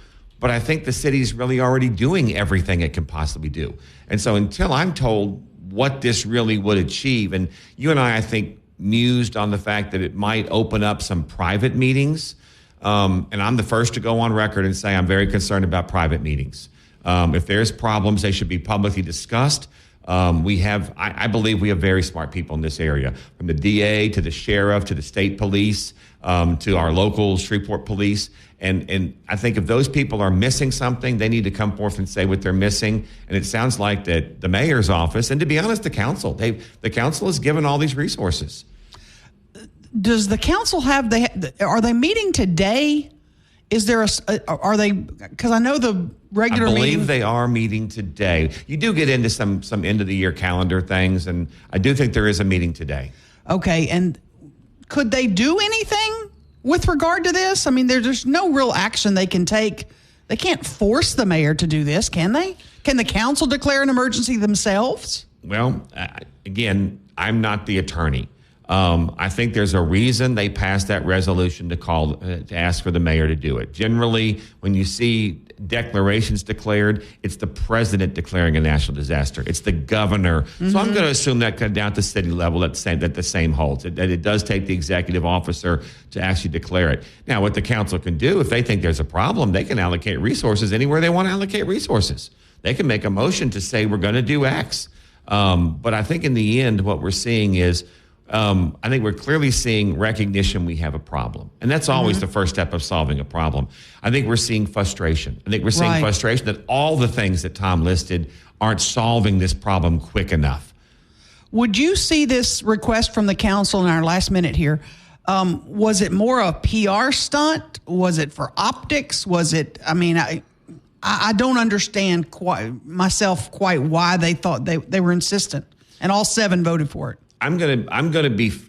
But I think the city's really already doing everything it can possibly do. And so until I'm told what this really would achieve, and you and I think, mused on the fact that it might open up some private meetings. And I'm the first to go on record and say I'm very concerned about private meetings. If there's problems, they should be publicly discussed. I believe we have very smart people in this area, from the DA to the sheriff to the state police to our local Shreveport police. And I think if those people are missing something, they need to come forth and say what they're missing. And it sounds like that the mayor's office, and to be honest, the council has given all these resources. Does the council are they meeting today? Is there are they, because I know the regular meeting. I believe they are meeting today. You do get into some end of the year calendar things, and I do think there is a meeting today. Okay, and could they do anything with regard to this? I mean, there's no real action they can take. They can't force the mayor to do this, can they? Can the council declare an emergency themselves? Well, again, I'm not the attorney. I think there's a reason they passed that resolution to ask for the mayor to do it. Generally, when you see declarations declared, it's the president declaring a national disaster. It's the governor. Mm-hmm. So I'm going to assume that down at the city level that the same holds. That it does take the executive officer to actually declare it. Now, what the council can do, if they think there's a problem, they can allocate resources anywhere they want to allocate resources. They can make a motion to say we're going to do X. But I think in the end, what we're seeing is, I think we're clearly seeing recognition we have a problem. And that's always the first step of solving a problem. I think we're seeing frustration. I think we're seeing frustration that all the things that Tom listed aren't solving this problem quick enough. Would you see this request from the council in our last minute here? Was it more a PR stunt? Was it for optics? Was it, I mean, I don't understand quite why they thought they were insistent, and all 7 voted for it. I'm gonna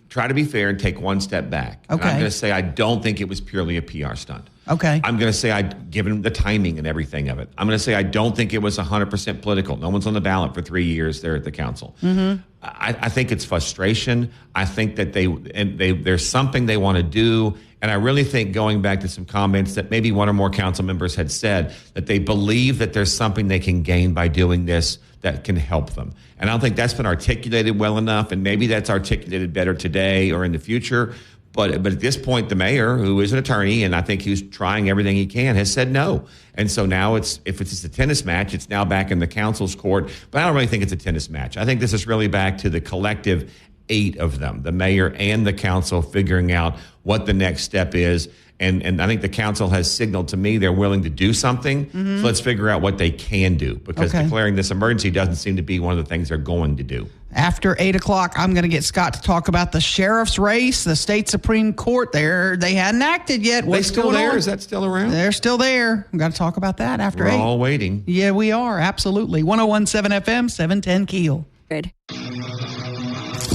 try to be fair and take one step back. Okay. I'm gonna say I don't think it was purely a PR stunt. Okay. I'm gonna say given the timing and everything of it, I'm gonna say I don't think it was 100% political. No one's on the ballot for 3 years there at the council. Mm-hmm. I think it's frustration. I think that there's something they want to do. And I really think, going back to some comments that maybe one or more council members had said, that they believe that there's something they can gain by doing this that can help them. And I don't think that's been articulated well enough, and maybe that's articulated better today or in the future. But at this point, the mayor, who is an attorney, and I think he's trying everything he can, has said no. And so now if it's just a tennis match, it's now back in the council's court. But I don't really think it's a tennis match. I think this is really back to the collective 8 of them, the mayor and the council, figuring out what the next step is. And I think the council has signaled to me they're willing to do something. Mm-hmm. So let's figure out what they can do, because declaring this emergency doesn't seem to be one of the things they're going to do. After 8 o'clock, I'm going to get Scott to talk about the sheriff's race, the state Supreme Court. They hadn't acted yet. What's still going there? on? Is that still around? They're still there. We've got to talk about that after 8. We're all waiting. Yeah, we are. Absolutely. 101.7 FM, 710 KEEL. Good.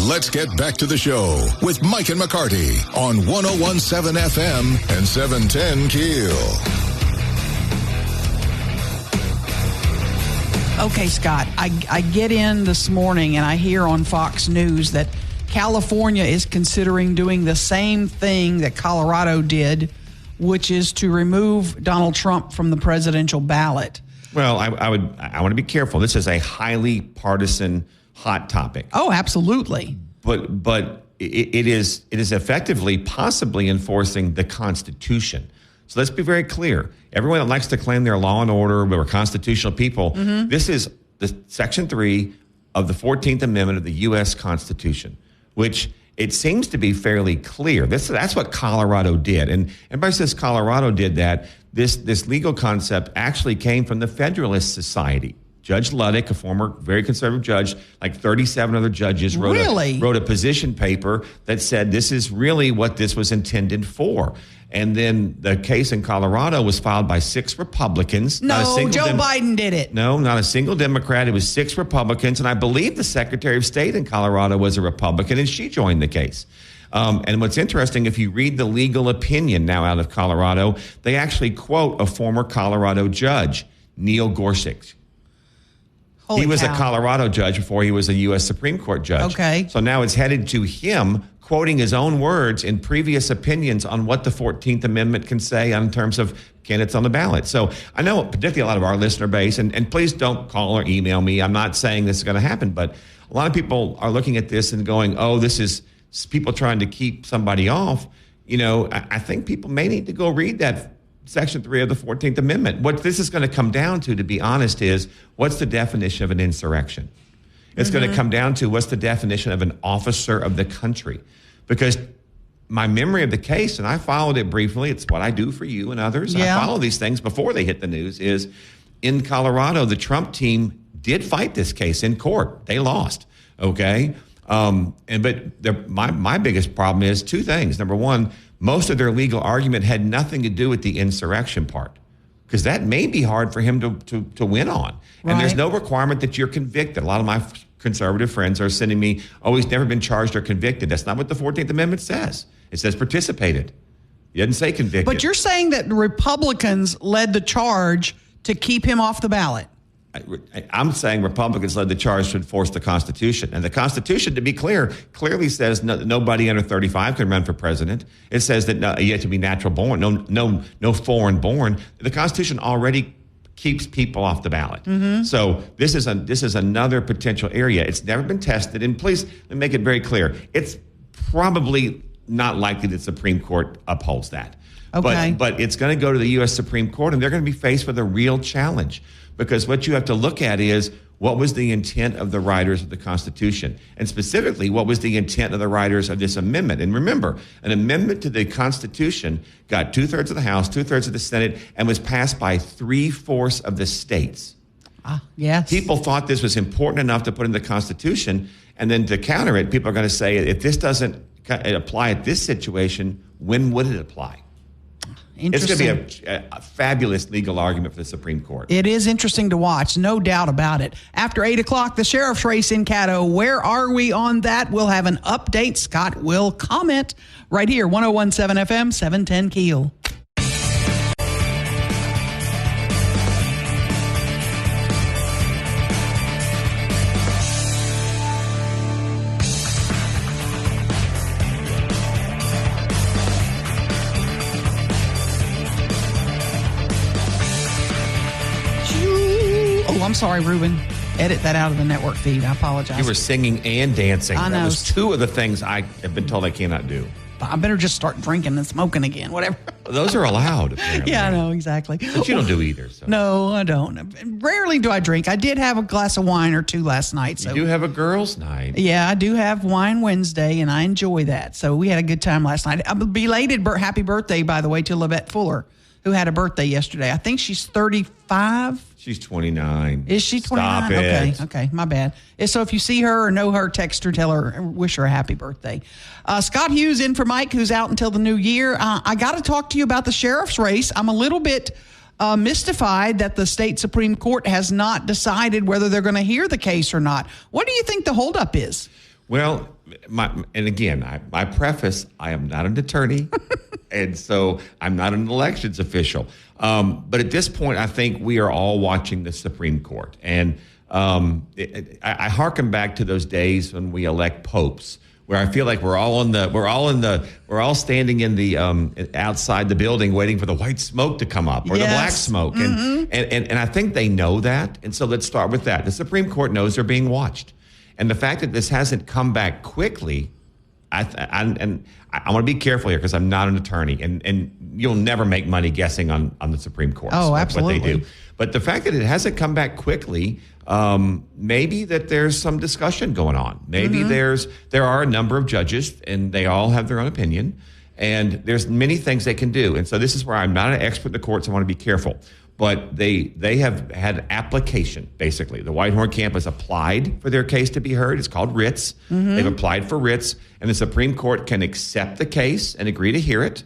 Let's get back to the show with Mike and McCarty on 101.7 FM and 710 KEEL. Okay, Scott, I get in this morning and I hear on Fox News that California is considering doing the same thing that Colorado did, which is to remove Donald Trump from the presidential ballot. Well, I want to be careful. This is a highly partisan hot topic. Oh, absolutely. But it is effectively possibly enforcing the Constitution. So let's be very clear. Everyone that likes to claim they're law and order, we're constitutional people, this is the Section 3 of the 14th Amendment of the U.S. Constitution, which it seems to be fairly clear. That's what Colorado did. And everybody says Colorado did that. This legal concept actually came from the Federalist Society. Judge Luddick, a former very conservative judge, like 37 other judges, wrote a position paper that said this is really what this was intended for. And then the case in Colorado was filed by 6 Republicans. No, Joe Biden did it. No, not a single Democrat. It was 6 Republicans. And I believe the Secretary of State in Colorado was a Republican, and she joined the case. And what's interesting, if you read the legal opinion now out of Colorado, they actually quote a former Colorado judge, Neil Gorsuch. He was a Colorado judge before he was a U.S. Supreme Court judge. Okay. So now it's headed to him quoting his own words in previous opinions on what the 14th Amendment can say in terms of candidates on the ballot. So I know particularly a lot of our listener base, and please don't call or email me. I'm not saying this is going to happen, but a lot of people are looking at this and going, oh, this is people trying to keep somebody off. You know, I think people may need to go read that Section 3 of the 14th Amendment. What this is going to come down to be honest, is what's the definition of an insurrection? It's going to come down to what's the definition of an officer of the country. Because my memory of the case, and I followed it briefly, it's what I do for you and others. Yeah. I follow these things before they hit the news, is in Colorado, the Trump team did fight this case in court. They lost, okay? But my biggest problem is 2 things. Number one, most of their legal argument had nothing to do with the insurrection part, because that may be hard for him to win on. Right. And there's no requirement that you're convicted. A lot of my conservative friends are sending me, oh, he's never been charged or convicted. That's not what the 14th Amendment says. It says participated. It doesn't say convicted. But you're saying that Republicans led the charge to keep him off the ballot. I'm saying Republicans led the charge to enforce the Constitution. And the Constitution, to be clear, clearly says nobody under 35 can run for president. It says that you have to be natural born, no foreign born. The Constitution already keeps people off the ballot. Mm-hmm. So this is another potential area. It's never been tested. And please, let me make it very clear. It's probably not likely that the Supreme Court upholds that. Okay. But it's going to go to the U.S. Supreme Court, and they're going to be faced with a real challenge. Because what you have to look at is, what was the intent of the writers of the Constitution? And specifically, what was the intent of the writers of this amendment? And remember, an amendment to the Constitution got 2/3 of the House, 2/3 of the Senate, and was passed by 3/4 of the states. Yes. People thought this was important enough to put in the Constitution, and then to counter it, people are going to say, if this doesn't apply at this situation, when would it apply? It's going to be a fabulous legal argument for the Supreme Court. It is interesting to watch, no doubt about it. After 8 o'clock, the sheriff's race in Caddo. Where are we on that? We'll have an update. Scott will comment right here, 101.7 FM, 710 KEEL. I'm sorry, Ruben. Edit that out of the network feed. I apologize. You were singing and dancing. I know. That was 2 of the things I have been told I cannot do. I better just start drinking and smoking again, whatever. Those are allowed, apparently. Yeah, I know, exactly. But you don't do either. So. No, I don't. Rarely do I drink. I did have a glass of wine or two last night. So. You do have a girls' night. Yeah, I do have Wine Wednesday, and I enjoy that. So we had a good time last night. A belated happy birthday, by the way, to Lavette Fuller, who had a birthday yesterday. I think she's 35. She's 29. Is she 29? Stop it. Okay, my bad. So if you see her or know her, text her, tell her, wish her a happy birthday. Scott Hughes in for Mike, who's out until the new year. I got to talk to you about the sheriff's race. I'm a little bit mystified that the state Supreme Court has not decided whether they're going to hear the case or not. What do you think the holdup is? Well, my preface, I am not an attorney, and so I'm not an elections official. But at this point, I think we are all watching the Supreme Court. And I hearken back to those days when we elect popes, where I feel like we're all standing in the outside the building waiting for the white smoke to come up or the black smoke. Mm-hmm. And I think they know that. And so let's start with that. The Supreme Court knows they're being watched. And the fact that this hasn't come back quickly, I want to be careful here because I'm not an attorney, and you'll never make money guessing on the Supreme Court. Oh, absolutely. What they do. But the fact that it hasn't come back quickly, maybe that there's some discussion going on. Maybe there are a number of judges, and they all have their own opinion, and there's many things they can do. And so this is where I'm not an expert in the courts. I want to be careful. But they have had application, basically. The Whitehorn campus applied for their case to be heard. It's called writs. Mm-hmm. They've applied for writs, and the Supreme Court can accept the case and agree to hear it.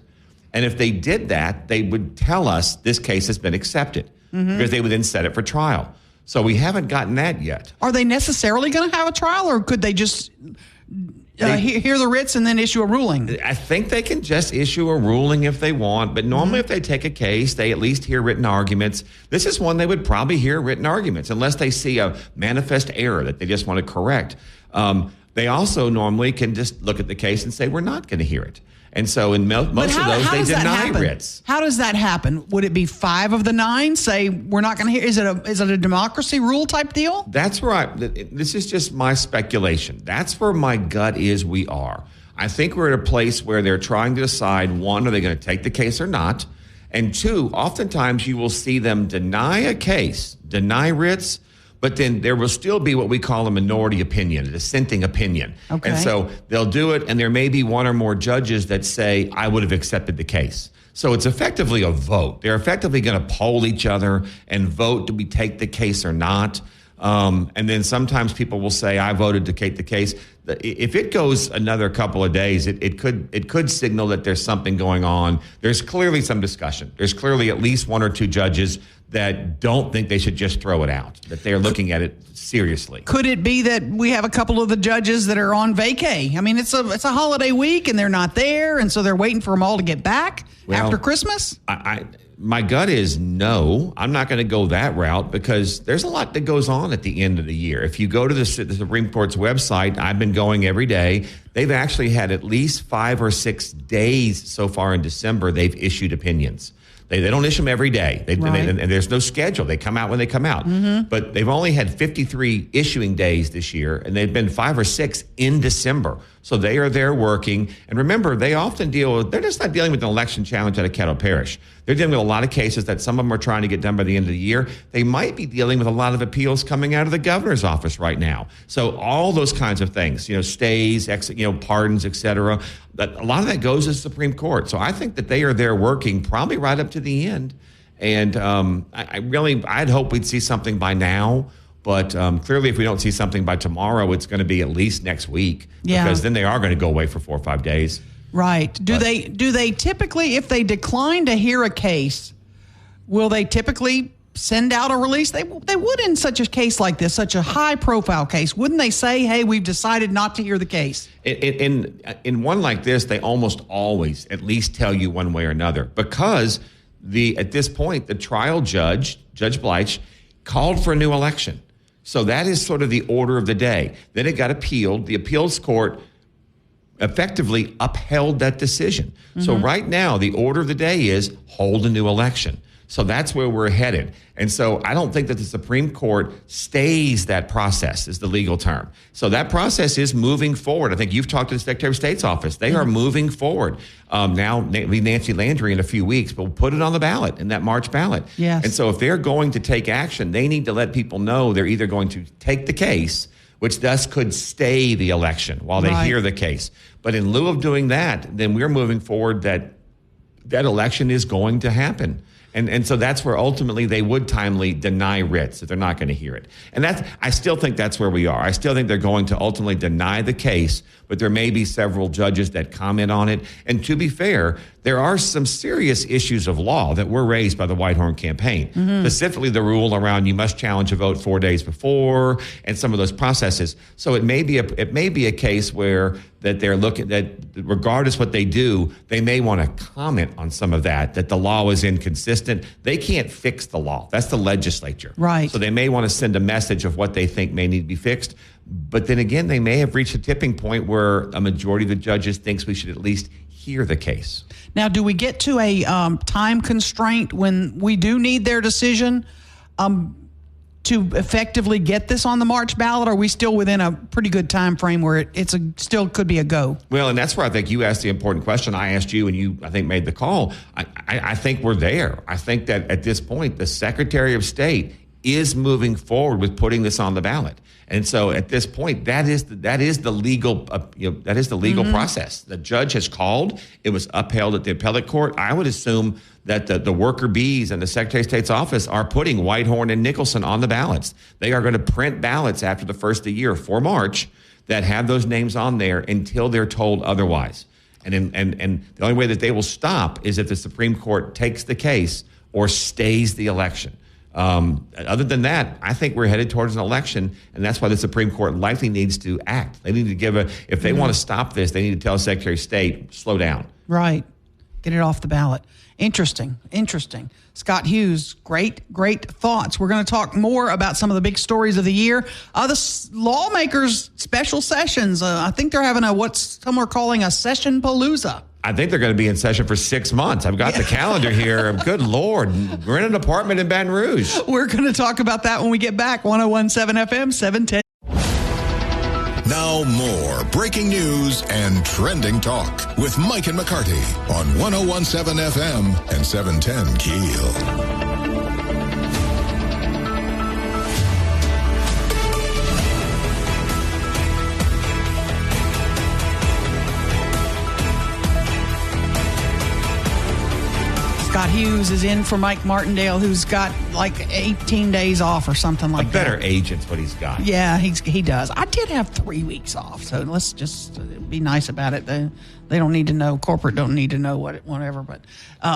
And if they did that, they would tell us this case has been accepted because they would then set it for trial. So we haven't gotten that yet. Are they necessarily going to have a trial, or could they just hear the writs and then issue a ruling? I think they can just issue a ruling if they want, but normally if they take a case, they at least hear written arguments. This is one they would probably hear written arguments unless they see a manifest error that they just want to correct. They also normally can just look at the case and say, we're not going to hear it. And so in most of those, they deny writs. How does that happen? Would it be 5 of the 9 say we're not going to hear? Is it a democracy rule type deal? That's right. This is just my speculation. That's where my gut is we are. I think we're at a place where they're trying to decide, 1, are they going to take the case or not? And 2, oftentimes you will see them deny a case, deny writs, but then there will still be what we call a minority opinion, a dissenting opinion. Okay. And so they'll do it, and there may be 1 or more judges that say, I would have accepted the case. So it's effectively a vote. They're effectively going to poll each other and vote, do we take the case or not? And then sometimes people will say, I voted to take the case. If it goes another couple of days, it could signal that there's something going on. There's clearly some discussion. There's clearly at least 1 or 2 judges that don't think they should just throw it out, that they're looking at it seriously. Could it be that we have a couple of the judges that are on vacay? I mean, it's a holiday week and they're not there, and so they're waiting for them all to get back after Christmas? My gut is no. I'm not going to go that route because there's a lot that goes on at the end of the year. If you go to the Supreme Court's website, I've been going every day. They've actually had at least 5 or 6 days so far in December they've issued opinions. They don't issue them every day. And there's no schedule. They come out when they come out. Mm-hmm. But they've only had 53 issuing days this year, and they've been 5 or 6 in December. So they are there working. And remember, they often they're just not dealing with an election challenge at a Caddo Parish. They're dealing with a lot of cases that some of them are trying to get done by the end of the year. They might be dealing with a lot of appeals coming out of the governor's office right now. So all those kinds of things, stays, pardons, et cetera, but a lot of that goes to the Supreme Court. So I think that they are there working probably right up to the end. And I'd hope we'd see something by now. But clearly, if we don't see something by tomorrow, it's going to be at least next week. Yeah. Because then they are going to go away for 4 or 5 days. Right. Do they typically, if they decline to hear a case, will they typically send out a release? They would in such a case like this, such a high-profile case. Wouldn't they say, hey, we've decided not to hear the case? In one like this, they almost always at least tell you one way or another. Because at this point, the trial judge, Judge Bleich, called for a new election. So that is sort of the order of the day. Then it got appealed. The appeals court effectively upheld that decision. Mm-hmm. So right now, the order of the day is hold a new election. So that's where we're headed. And so I don't think that the Supreme Court stays that process, is the legal term. So that process is moving forward. I think you've talked to the Secretary of State's office. They are moving forward. Now, Nancy Landry in a few weeks, but we'll put it on the ballot, in that March ballot. Yes. And so if they're going to take action, they need to let people know they're either going to take the case, which thus could stay the election while they hear the case. But in lieu of doing that, then we're moving forward that election is going to happen. And so that's where ultimately they would timely deny writs if they're not going to hear it. And I still think that's where we are. I still think they're going to ultimately deny the case, but there may be several judges that comment on it. And to be fair, there are some serious issues of law that were raised by the Whitehorn campaign, specifically the rule around you must challenge a vote 4 days before and some of those processes. So it may be a case where that they're looking that regardless what they do, they may want to comment on some of that the law is inconsistent. They can't fix the law. That's the legislature. Right. So they may want to send a message of what they think may need to be fixed. But then again, they may have reached a tipping point where a majority of the judges thinks we should at least hear the case. Now, do we get to a time constraint when we do need their decision to effectively get this on the March ballot? Or are we still within a pretty good time frame where it's still could be a go? Well, and that's where I think you asked the important question. I asked you, and you, I think, made the call. I think we're there. I think that at this point, the Secretary of State is moving forward with putting this on the ballot. And so at this point, that is the legal process. The judge has called. It was upheld at the appellate court. I would assume that the worker bees and the Secretary of State's office are putting Whitehorn and Nicholson on the ballots. They are going to print ballots after the first of the year for March that have those names on there until they're told otherwise. And the only way that they will stop is if the Supreme Court takes the case or stays the election. Other than that, I think we're headed towards an election, and that's why the Supreme Court likely needs to act. They need to if they want to stop this, they need to tell Secretary of State, slow down. Right. Get it off the ballot. Interesting. Scott Hughes, great thoughts. We're going to talk more about some of the big stories of the year. The lawmakers' special sessions. I think they're having what some are calling a session palooza. I think they're going to be in session for 6 months. I've got the calendar here. Good Lord. We're in an apartment in Baton Rouge. We're going to talk about that when we get back. 101.7 FM, 710. Now more breaking news and trending talk with Mike and McCarty on 101.7 FM and 710 KEEL. Scott Hughes is in for Mike Martindale, who's got like 18 days off or something like that. A better agent's what he's got. Yeah, he does. I did have 3 weeks off, so let's just be nice about it. They don't need to know. Corporate don't need to know whatever. But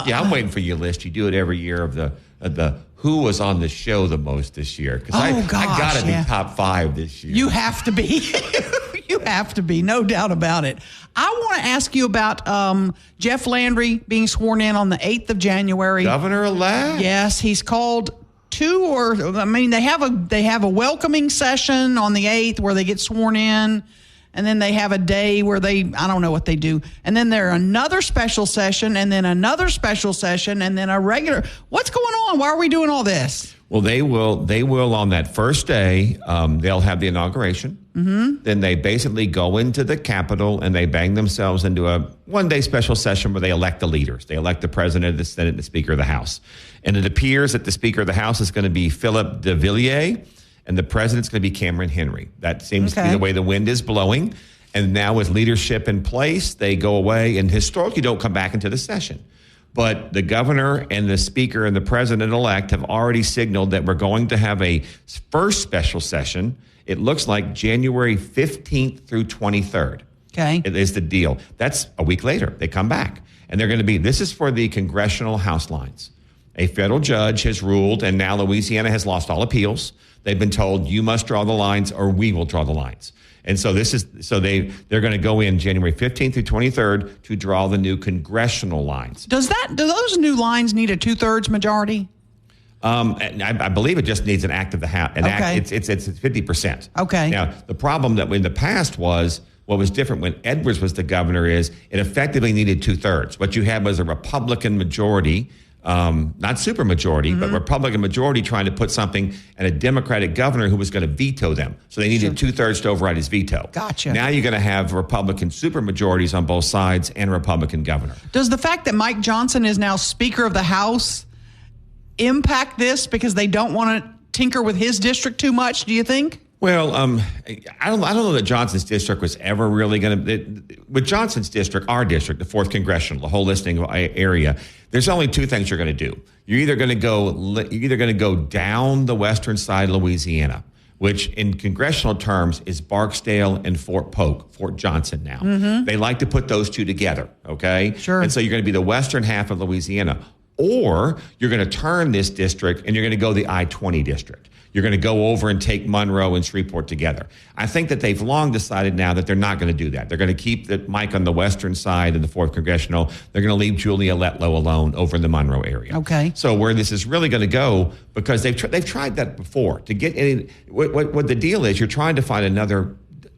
yeah, I'm waiting for your list. You do it every year of the who was on the show the most this year. Because I got to be top 5 this year. You have to be. You have to be, no doubt about it. I want to ask you about Jeff Landry being sworn in on the 8th of January. Governor-elect? Yes, he's called they have a welcoming session on the 8th where they get sworn in, and then they have a day where I don't know what they do. And then there's another special session, and then another special session, and then a regular. What's going on? Why are we doing all this? Well, they will on that first day, they'll have the inauguration. Mm-hmm. Then they basically go into the Capitol and they bang themselves into a one-day special session where they elect the leaders. They elect the president of the Senate and the Speaker of the House. And it appears that the Speaker of the House is going to be Philip de Villiers and the president's going to be Cameron Henry. That seems to be the way the wind is blowing. And now with leadership in place, they go away and historically don't come back into the session. But the governor and the speaker and the president-elect have already signaled that we're going to have a first special session. It looks like January 15th through 23rd. Okay. It is the deal. That's a week later. They come back. And they're going to be, this is for the congressional House lines. A federal judge has ruled, and now Louisiana has lost all appeals. They've been told, you must draw the lines or we will draw the lines. And so they're going to go in January 15th through 23rd to draw the new congressional lines. Do those new lines need a 2/3 majority? I believe it just needs an act of the House. It's 50%. Okay. Now, the problem that in the past was, what was different when Edwards was the governor is it effectively needed 2/3. What you had was a Republican majority not super majority, but Republican majority trying to put something and a Democratic governor who was going to veto them. So they needed 2/3 to override his veto. Gotcha. Now you're going to have Republican super majorities on both sides and a Republican governor. Does the fact that Mike Johnson is now Speaker of the House impact this because they don't want to tinker with his district too much, do you think? Well, I don't know that Johnson's district was ever really going to. With Johnson's district, our district, the 4th Congressional, the whole listening area, there's only two things you're going to do. You're either going to go down the western side of Louisiana, which in congressional terms is Barksdale and Fort Polk, Fort Johnson now. They like to put those two together, okay? Sure. And so you're going to be the western half of Louisiana. Or you're going to turn this district and you're going to go the I-20 district. You're going to go over and take Monroe and Shreveport together. I think that they've long decided now that they're not going to do that. They're going to keep Mike on the western side of the 4th Congressional. They're going to leave Julia Letlow alone over in the Monroe area. Okay. So where this is really going to go, because they've tried that before. To get any, what the deal is, you're trying to find another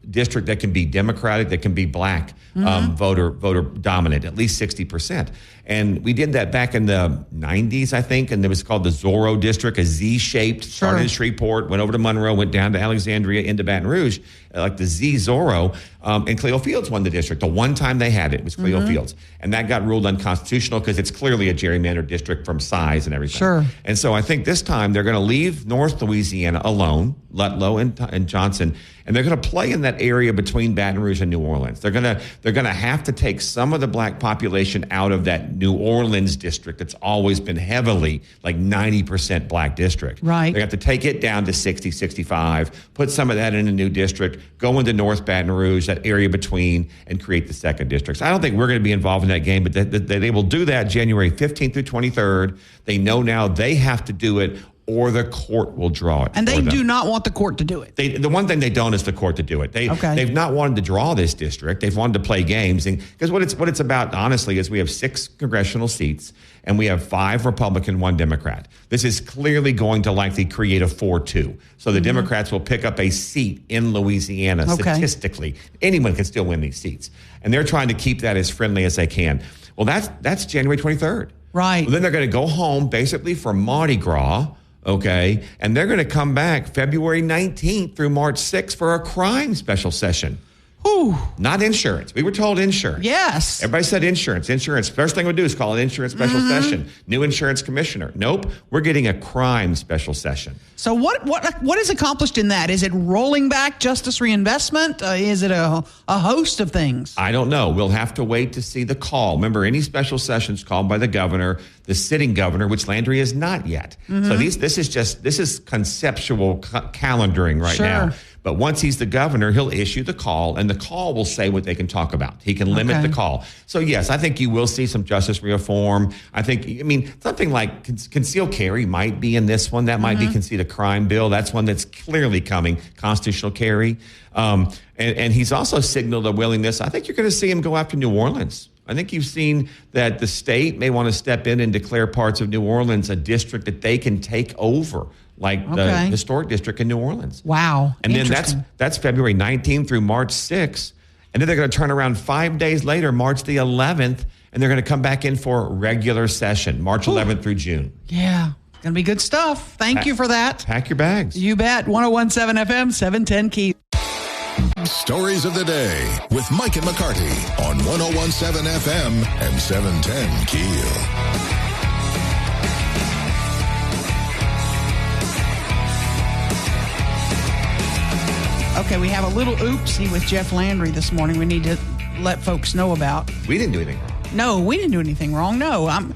district that can be Democratic, that can be black voter dominant, at least 60%. And we did that back in the 90s, I think, and it was called the Zorro District, a Z-shaped, started in Shreveport, went over to Monroe, went down to Alexandria, into Baton Rouge, like the Z-Zorro, and Cleo Fields won the district. The one time they had it was Cleo Fields. And that got ruled unconstitutional because it's clearly a gerrymandered district from size and everything. Sure. And so I think this time they're going to leave North Louisiana alone, Letlow and Johnson, and they're going to play in that area between Baton Rouge and New Orleans. They're going to have to take some of the black population out of that New Orleans district that's always been heavily like 90% black district. Right. They have to take it down to 60, 65, put some of that in a new district, go into North Baton Rouge, that area between, and create the second district. So I don't think we're going to be involved in that game, but they will do that January 15th through 23rd. They know now they have to do it, or the court will draw it. And they do not want the court to do it. The one thing they don't is the court to do it. They've not wanted to draw this district. They've wanted to play games. Because what it's about, honestly, is we have 6 congressional seats and we have 5 Republican, 1 Democrat. This is clearly going to likely create a 4-2. So the Democrats will pick up a seat in Louisiana statistically. Anyone can still win these seats. And they're trying to keep that as friendly as they can. Well, that's January 23rd. Right. Well, then they're going to go home basically for Mardi Gras. Okay, and they're going to come back February 19th through March 6th for a crime special session. Whew. Not insurance. We were told insurance. Yes. Everybody said insurance. Insurance. First thing we do is call it insurance special session. New insurance commissioner. Nope. We're getting a crime special session. So what is accomplished in that? Is it rolling back justice reinvestment? Is it a host of things? I don't know. We'll have to wait to see the call. Remember, any special sessions called by the governor, the sitting governor, which Landry is not yet. So this is conceptual calendaring right now. But once he's the governor, he'll issue the call, and the call will say what they can talk about. He can limit the call. So, yes, I think you will see some justice reform. Something like concealed carry might be in this one. That might be concealed a crime bill. That's one that's clearly coming, constitutional carry. And he's also signaled a willingness. I think you're going to see him go after New Orleans. I think you've seen that the state may want to step in and declare parts of New Orleans a district that they can take over, like the historic district in New Orleans. Wow. And then that's February 19th through March 6th. And then they're going to turn around 5 days later, March the 11th, and they're going to come back in for a regular session, March 11th through June. Yeah. Going to be good stuff. Thank you for that. Pack your bags. You bet. 101.7 FM, 710 KEEL. Stories of the day with Mike and McCarty on 101.7 FM and 710 KEEL. Okay, we have a little oopsie with Jeff Landry this morning we need to let folks know about. We didn't do anything wrong. No, we didn't do anything wrong. No.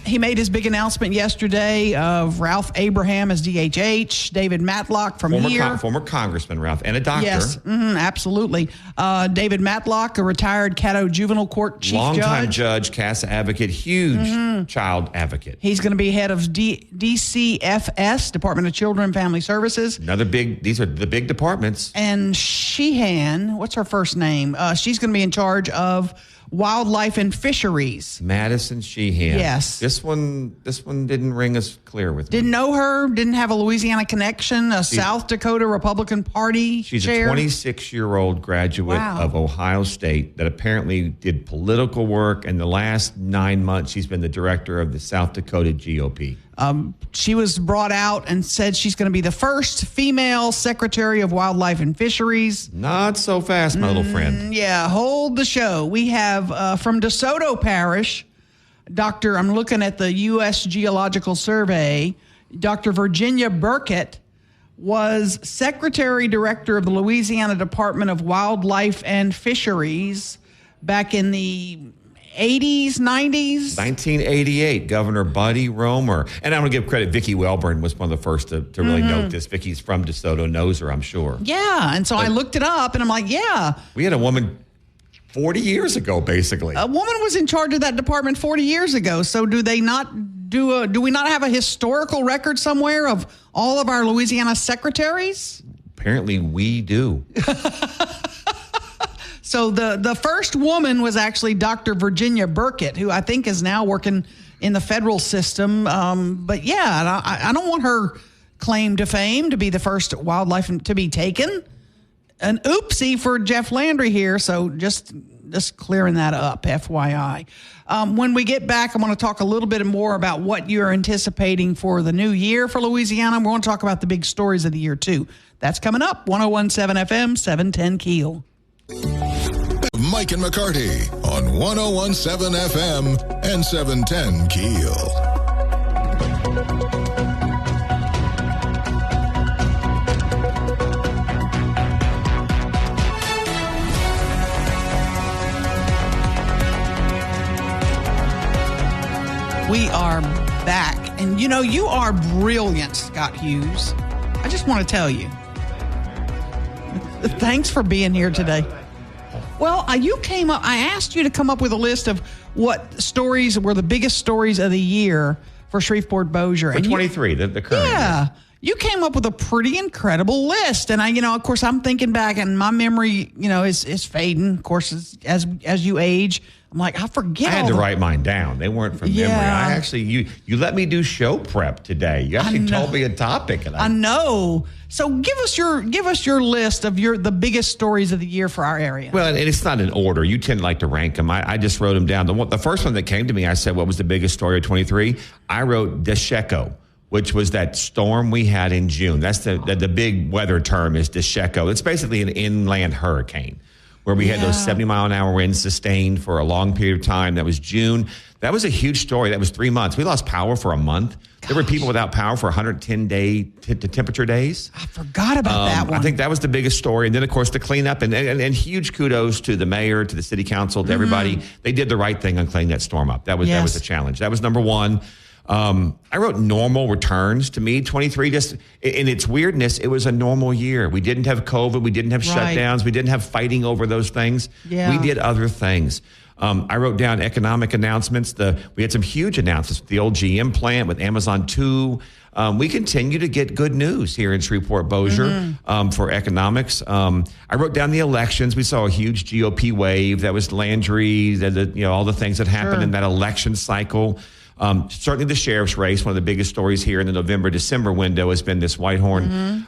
He made his big announcement yesterday of Ralph Abraham as DHH, David Matlock from former Congressman Ralph, and a doctor. Yes, absolutely. David Matlock, a retired Caddo Juvenile Court Chief Judge. Longtime judge, CASA advocate, huge child advocate. He's going to be head of DCFS, Department of Children and Family Services. These are the big departments. And Sheehan, what's her first name? She's going to be in charge of Wildlife and Fisheries. Madison Sheehan. Yes. This one didn't ring as clear with me. Didn't know her, didn't have a Louisiana connection, South Dakota Republican Party She's chair. a 26-year-old graduate of Ohio State that apparently did political work, and the last 9 months she's been the director of the South Dakota GOP. She was brought out and said she's going to be the first female Secretary of Wildlife and Fisheries. Not so fast, my little friend. Yeah, hold the show. We have from DeSoto Parish, I'm looking at the U.S. Geological Survey, Dr. Virginia Burkett was Secretary Director of the Louisiana Department of Wildlife and Fisheries back in the 80s, 90s? 1988, Governor Buddy Roemer. And I'm going to give credit, Vicki Welborn was one of the first to really note this. Vicki's from DeSoto, knows her, I'm sure. Yeah, and so I looked it up, and I'm like, yeah. We had a woman 40 years ago, basically. A woman was in charge of that department 40 years ago, so do we not have a historical record somewhere of all of our Louisiana secretaries? Apparently we do. So the first woman was actually Dr. Virginia Burkett, who I think is now working in the federal system. But yeah, I don't want her claim to fame to be the first wildlife to be taken. An oopsie for Jeff Landry here. So just clearing that up, FYI. When we get back, I'm going to talk a little bit more about what you're anticipating for the new year for Louisiana. We're going to talk about the big stories of the year, too. That's coming up, 101.7 FM, 710 KEEL. Mike and McCarty on 101.7 FM and 710 KEEL. We are back. And you know, you are brilliant, Scott Hughes. I just want to tell you. Thanks for being here today. Well, I asked you to come up with a list of what stories were the biggest stories of the year for Shreveport Bossier. For 23, the current year. You came up with a pretty incredible list. And of course, I'm thinking back and my memory, is fading. Of course, as you age, I'm like, I forget. I had to write mine down. They weren't from memory. I actually, you let me do show prep today. You actually told me a topic. And I know. So give us your list of the biggest stories of the year for our area. Well, and it's not in order. You tend to like to rank them. I just wrote them down. The first one that came to me, I said, what was the biggest story of 23? I wrote Desheko, which was that storm we had in June. That's the big weather term is Desheko. It's basically an inland hurricane where we had those 70-mile-an-hour winds sustained for a long period of time. That was June. That was a huge story. That was 3 months. We lost power for a month. Gosh. There were people without power for 110-day temperature days. I forgot about that one. I think that was the biggest story. And then, of course, the cleanup. And huge kudos to the mayor, to the city council, to everybody. They did the right thing on cleaning that storm up. That was a challenge. That was number one. I wrote normal returns. To me, 23, just in its weirdness, it was a normal year. We didn't have COVID. We didn't have shutdowns. We didn't have fighting over those things. Yeah. We did other things. I wrote down economic announcements. We had some huge announcements with the old GM plant, with Amazon 2. We continue to get good news here in Shreveport Bossier for economics. I wrote down the elections. We saw a huge GOP wave. That was Landry, all the things that happened in that election cycle. Certainly the sheriff's race, one of the biggest stories here in the November-December window has been this Whitehorn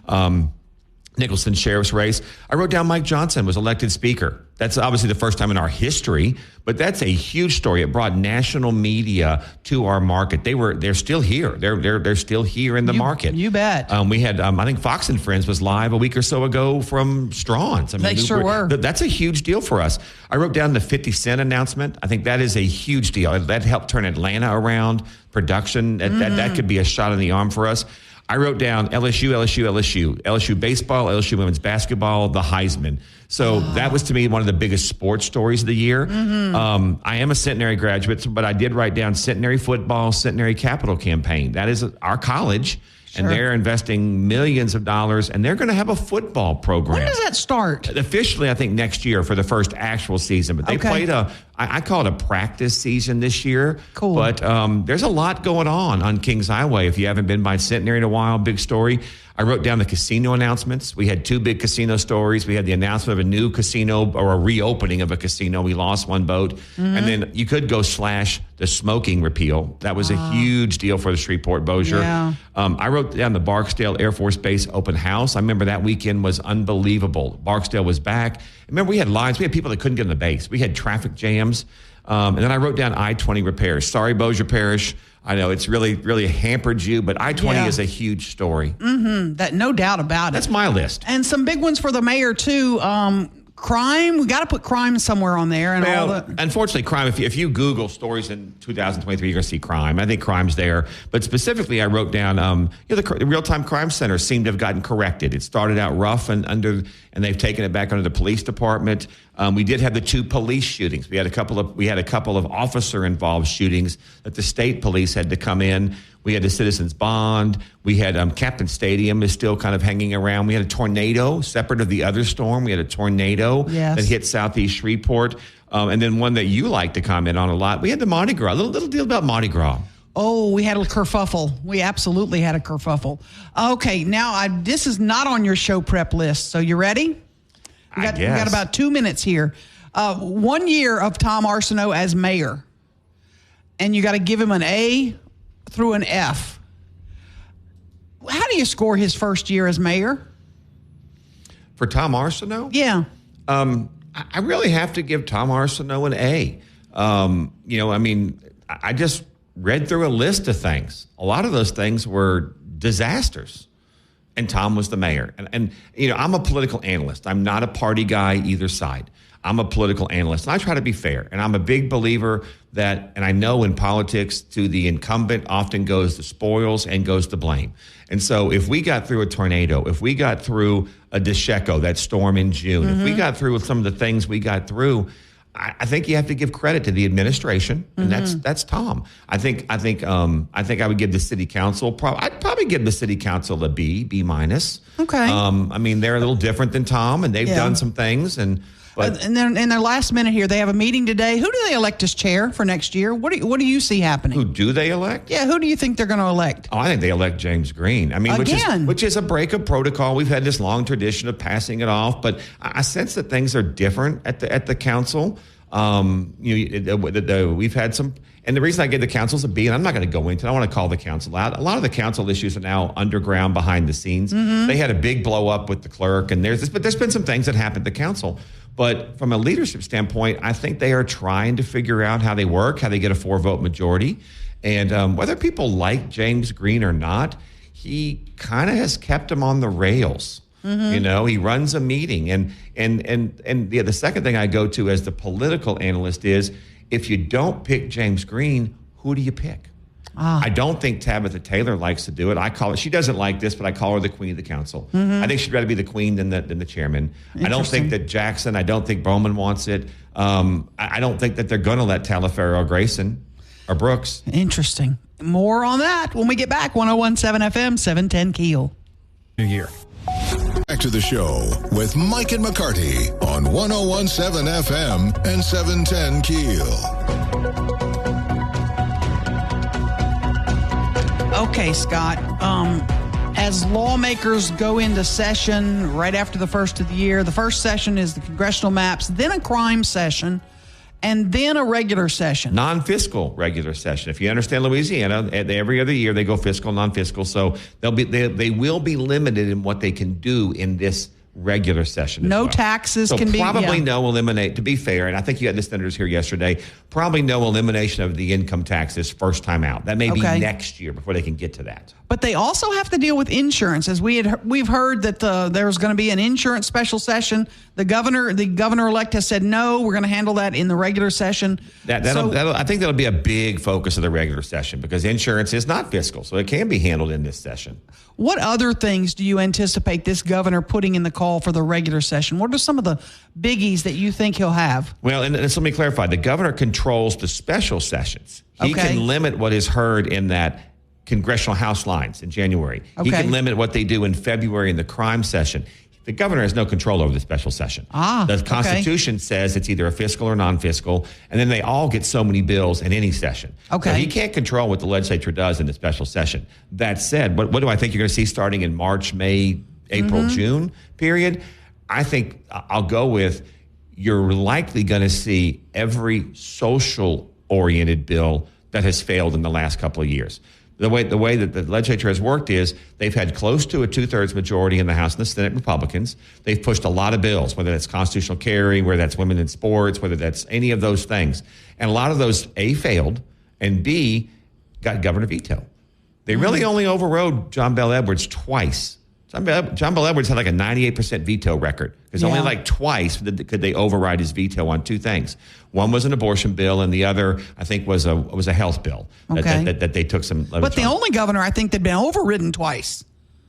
Nicholson sheriff's race. I wrote down Mike Johnson was elected speaker. That's obviously the first time in our history, but that's a huge story. It brought national media to our market. They're still here. They're still here in the market. You bet. We had I think Fox and Friends was live a week or so ago from Strawn's. They sure were. That's a huge deal for us. I wrote down the 50 Cent announcement. I think that is a huge deal. That helped turn Atlanta around. Production that could be a shot in the arm for us. I wrote down LSU baseball, LSU women's basketball, the Heisman. So that was, to me, one of the biggest sports stories of the year. I am a centenary graduate, but I did write down centenary football, centenary capital campaign. That is our college, and they're investing millions of dollars, and they're going to have a football program. When does that start? Officially, I think next year for the first actual season. But they played a I call it a practice season this year. Cool. But there's a lot going on Kings Highway. If you haven't been by Centenary in a while, big story. I wrote down the casino announcements. We had 2 big casino stories. We had the announcement of a new casino or a reopening of a casino. We lost one boat. And then you could go slash the smoking repeal. That was a huge deal for the Shreveport Bossier. Yeah. I wrote down the Barksdale Air Force Base open house. I remember that weekend was unbelievable. Barksdale was back. Remember, we had lines. We had people that couldn't get in the base. We had traffic jams. And then I wrote down I-20 repairs. Sorry, Bossier Parish. I know it's really hampered you, but I-20 is a huge story. That no doubt about it. That's my list. And some big ones for the mayor too. Crime, we got to put crime somewhere on there. And all the unfortunately, crime. If you Google stories in 2023, you're going to see crime. I think crime's there, but specifically, I wrote down the real-time crime center seemed to have gotten corrected. It started out rough and they've taken it back under the police department. We did have the 2 police shootings. We had a couple of officer-involved shootings that the state police had to come in. We had the citizens bond. We had Captain Stadium is still kind of hanging around. We had a tornado separate of the other storm. We had a tornado that hit southeast Shreveport. And then one that you like to comment on a lot. We had the Mardi Gras, a little deal about Mardi Gras. Oh, we had a kerfuffle. We absolutely had a kerfuffle. Okay, now this is not on your show prep list. So you ready? We got about 2 minutes here. 1 year of Tom Arsenault as mayor. And you got to give him an A through an F. How do you score his first year as mayor? For Tom Arsenault? Yeah. I really have to give Tom Arsenault an A. I just read through a list of things. A lot of those things were disasters. And Tom was the mayor. And I'm a political analyst. I'm not a party guy either side. I'm a political analyst, and I try to be fair. And I'm a big believer that, and I know in politics, to the incumbent often goes the spoils and goes the blame. And so if we got through a tornado, if we got through a Desheko, that storm in June, if we got through some of the things we got through, I think you have to give credit to the administration, and that's Tom. I think I would give the city council. I'd probably give the city council a B minus. Okay. They're a little different than Tom, and they've done some things, But and then in their last minute here, they have a meeting today. Who do they elect as chair for next year? What do you see happening? Who do they elect? Yeah, who do you think they're going to elect? Oh, I think they elect James Green. Which is a break of protocol. We've had this long tradition of passing it off, but I sense that things are different at the council. We've had some, and the reason I gave the councils a B, and I'm not going to go into it, I want to call the council out. A lot of the council issues are now underground behind the scenes. They had a big blow up with the clerk, and there's been some things that happened at the council. But from a leadership standpoint, I think they are trying to figure out how they work, how they get a 4-vote majority. And whether people like James Green or not, he kind of has kept them on the rails. He runs a meeting. And the second thing I go to as the political analyst is, if you don't pick James Green, who do you pick? I don't think Tabitha Taylor likes to do it. She doesn't like this, but I call her the queen of the council. I think she'd rather be the queen than the chairman. I don't think that Jackson, I don't think Bowman wants it. I don't think that they're going to let Talaferro or Grayson or Brooks. Interesting. More on that when we get back. 101.7 FM, 710 KEEL. New year. Back to the show with Mike and McCarty on 101.7 FM and 710 KEEL. Okay, Scott. As lawmakers go into session right after the first of the year, the first session is the congressional maps, then a crime session, and then a regular session. Non-fiscal regular session. If you understand Louisiana, every other year they go fiscal, non-fiscal. So they will be limited in what they can do in this regular session. No taxes can be. Probably no eliminate, to be fair, and I think you had the senators here yesterday, probably no elimination of the income taxes first time out. That may be next year before they can get to that. But they also have to deal with insurance, as we've heard that there's going to be an insurance special session. The governor-elect has said no. We're going to handle that in the regular session. I think that'll be a big focus of the regular session because insurance is not fiscal, so it can be handled in this session. What other things do you anticipate this governor putting in the call for the regular session? What are some of the biggies that you think he'll have? Well, and let me clarify. The governor controls the special sessions. He can limit what is heard in that congressional House lines in January. He can limit what they do in February in the crime session. The governor has no control over the special session. The Constitution says it's either a fiscal or non-fiscal, and then they all get so many bills in any session. Okay. So he can't control what the legislature does in the special session. That said, what do I think you're going to see starting in March, May, April, June period? I think I'll go with you're likely going to see every social-oriented bill that has failed in the last couple of years. The way that the legislature has worked is they've had close to a 2/3 majority in the House and the Senate Republicans. They've pushed a lot of bills, whether that's constitutional carry, whether that's women in sports, whether that's any of those things. And a lot of those, A, failed, and B, got governor veto. They really only overrode John Bel Edwards twice. John Bel Edwards had like a 98% veto record because only like twice could they override his veto on two things. One was an abortion bill, and the other, I think, was a health bill that they took some. But the only governor I think that'd been overridden twice.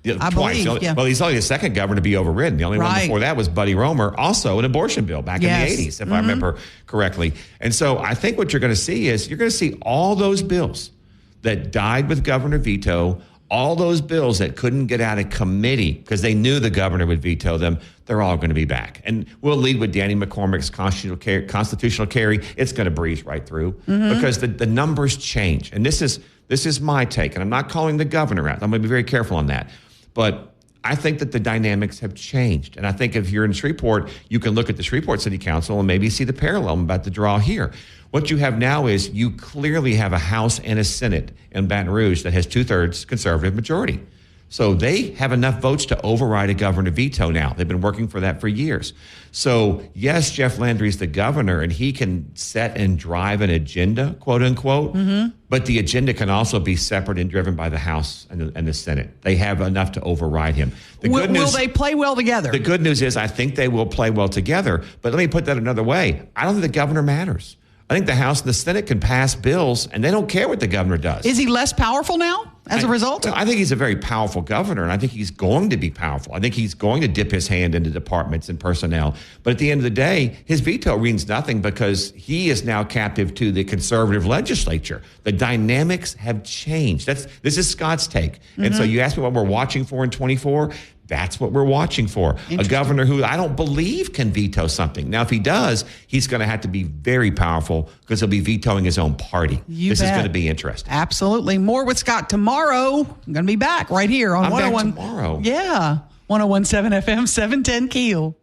I believe. Well, he's only the second governor to be overridden. The only one before that was Buddy Roemer, also an abortion bill back in the 80s, if I remember correctly. And so I think what you're going to see is you're going to see all those bills that died with governor veto, all those bills that couldn't get out of committee because they knew the governor would veto them, they're all going to be back. And we'll lead with Danny McCormick's constitutional carry. It's going to breeze right through because the numbers change. And this is my take, and I'm not calling the governor out. I'm going to be very careful on that. But I think that the dynamics have changed. And I think if you're in Shreveport, you can look at the Shreveport City Council and maybe see the parallel I'm about to draw here. What you have now is you clearly have a House and a Senate in Baton Rouge that has 2/3 conservative majority. So they have enough votes to override a governor veto now. They've been working for that for years. So yes, Jeff Landry's the governor and he can set and drive an agenda, quote unquote, but the agenda can also be separate and driven by the House and the Senate. They have enough to override him. Will they play well together? The good news is I think they will play well together, but let me put that another way. I don't think the governor matters. I think the House and the Senate can pass bills, and they don't care what the governor does. Is he less powerful now as a result? I think he's a very powerful governor, and I think he's going to be powerful. I think he's going to dip his hand into departments and personnel. But at the end of the day, his veto means nothing because he is now captive to the conservative legislature. The dynamics have changed. This is Scott's take. And so you ask me what we're watching for in 24. That's what we're watching for. A governor who I don't believe can veto something. Now, if he does, he's going to have to be very powerful because he'll be vetoing his own party. This is going to be interesting. Absolutely. More with Scott tomorrow. I'm going to be back right here on 101. Back tomorrow. Yeah. 101.7 FM, 710 KEEL.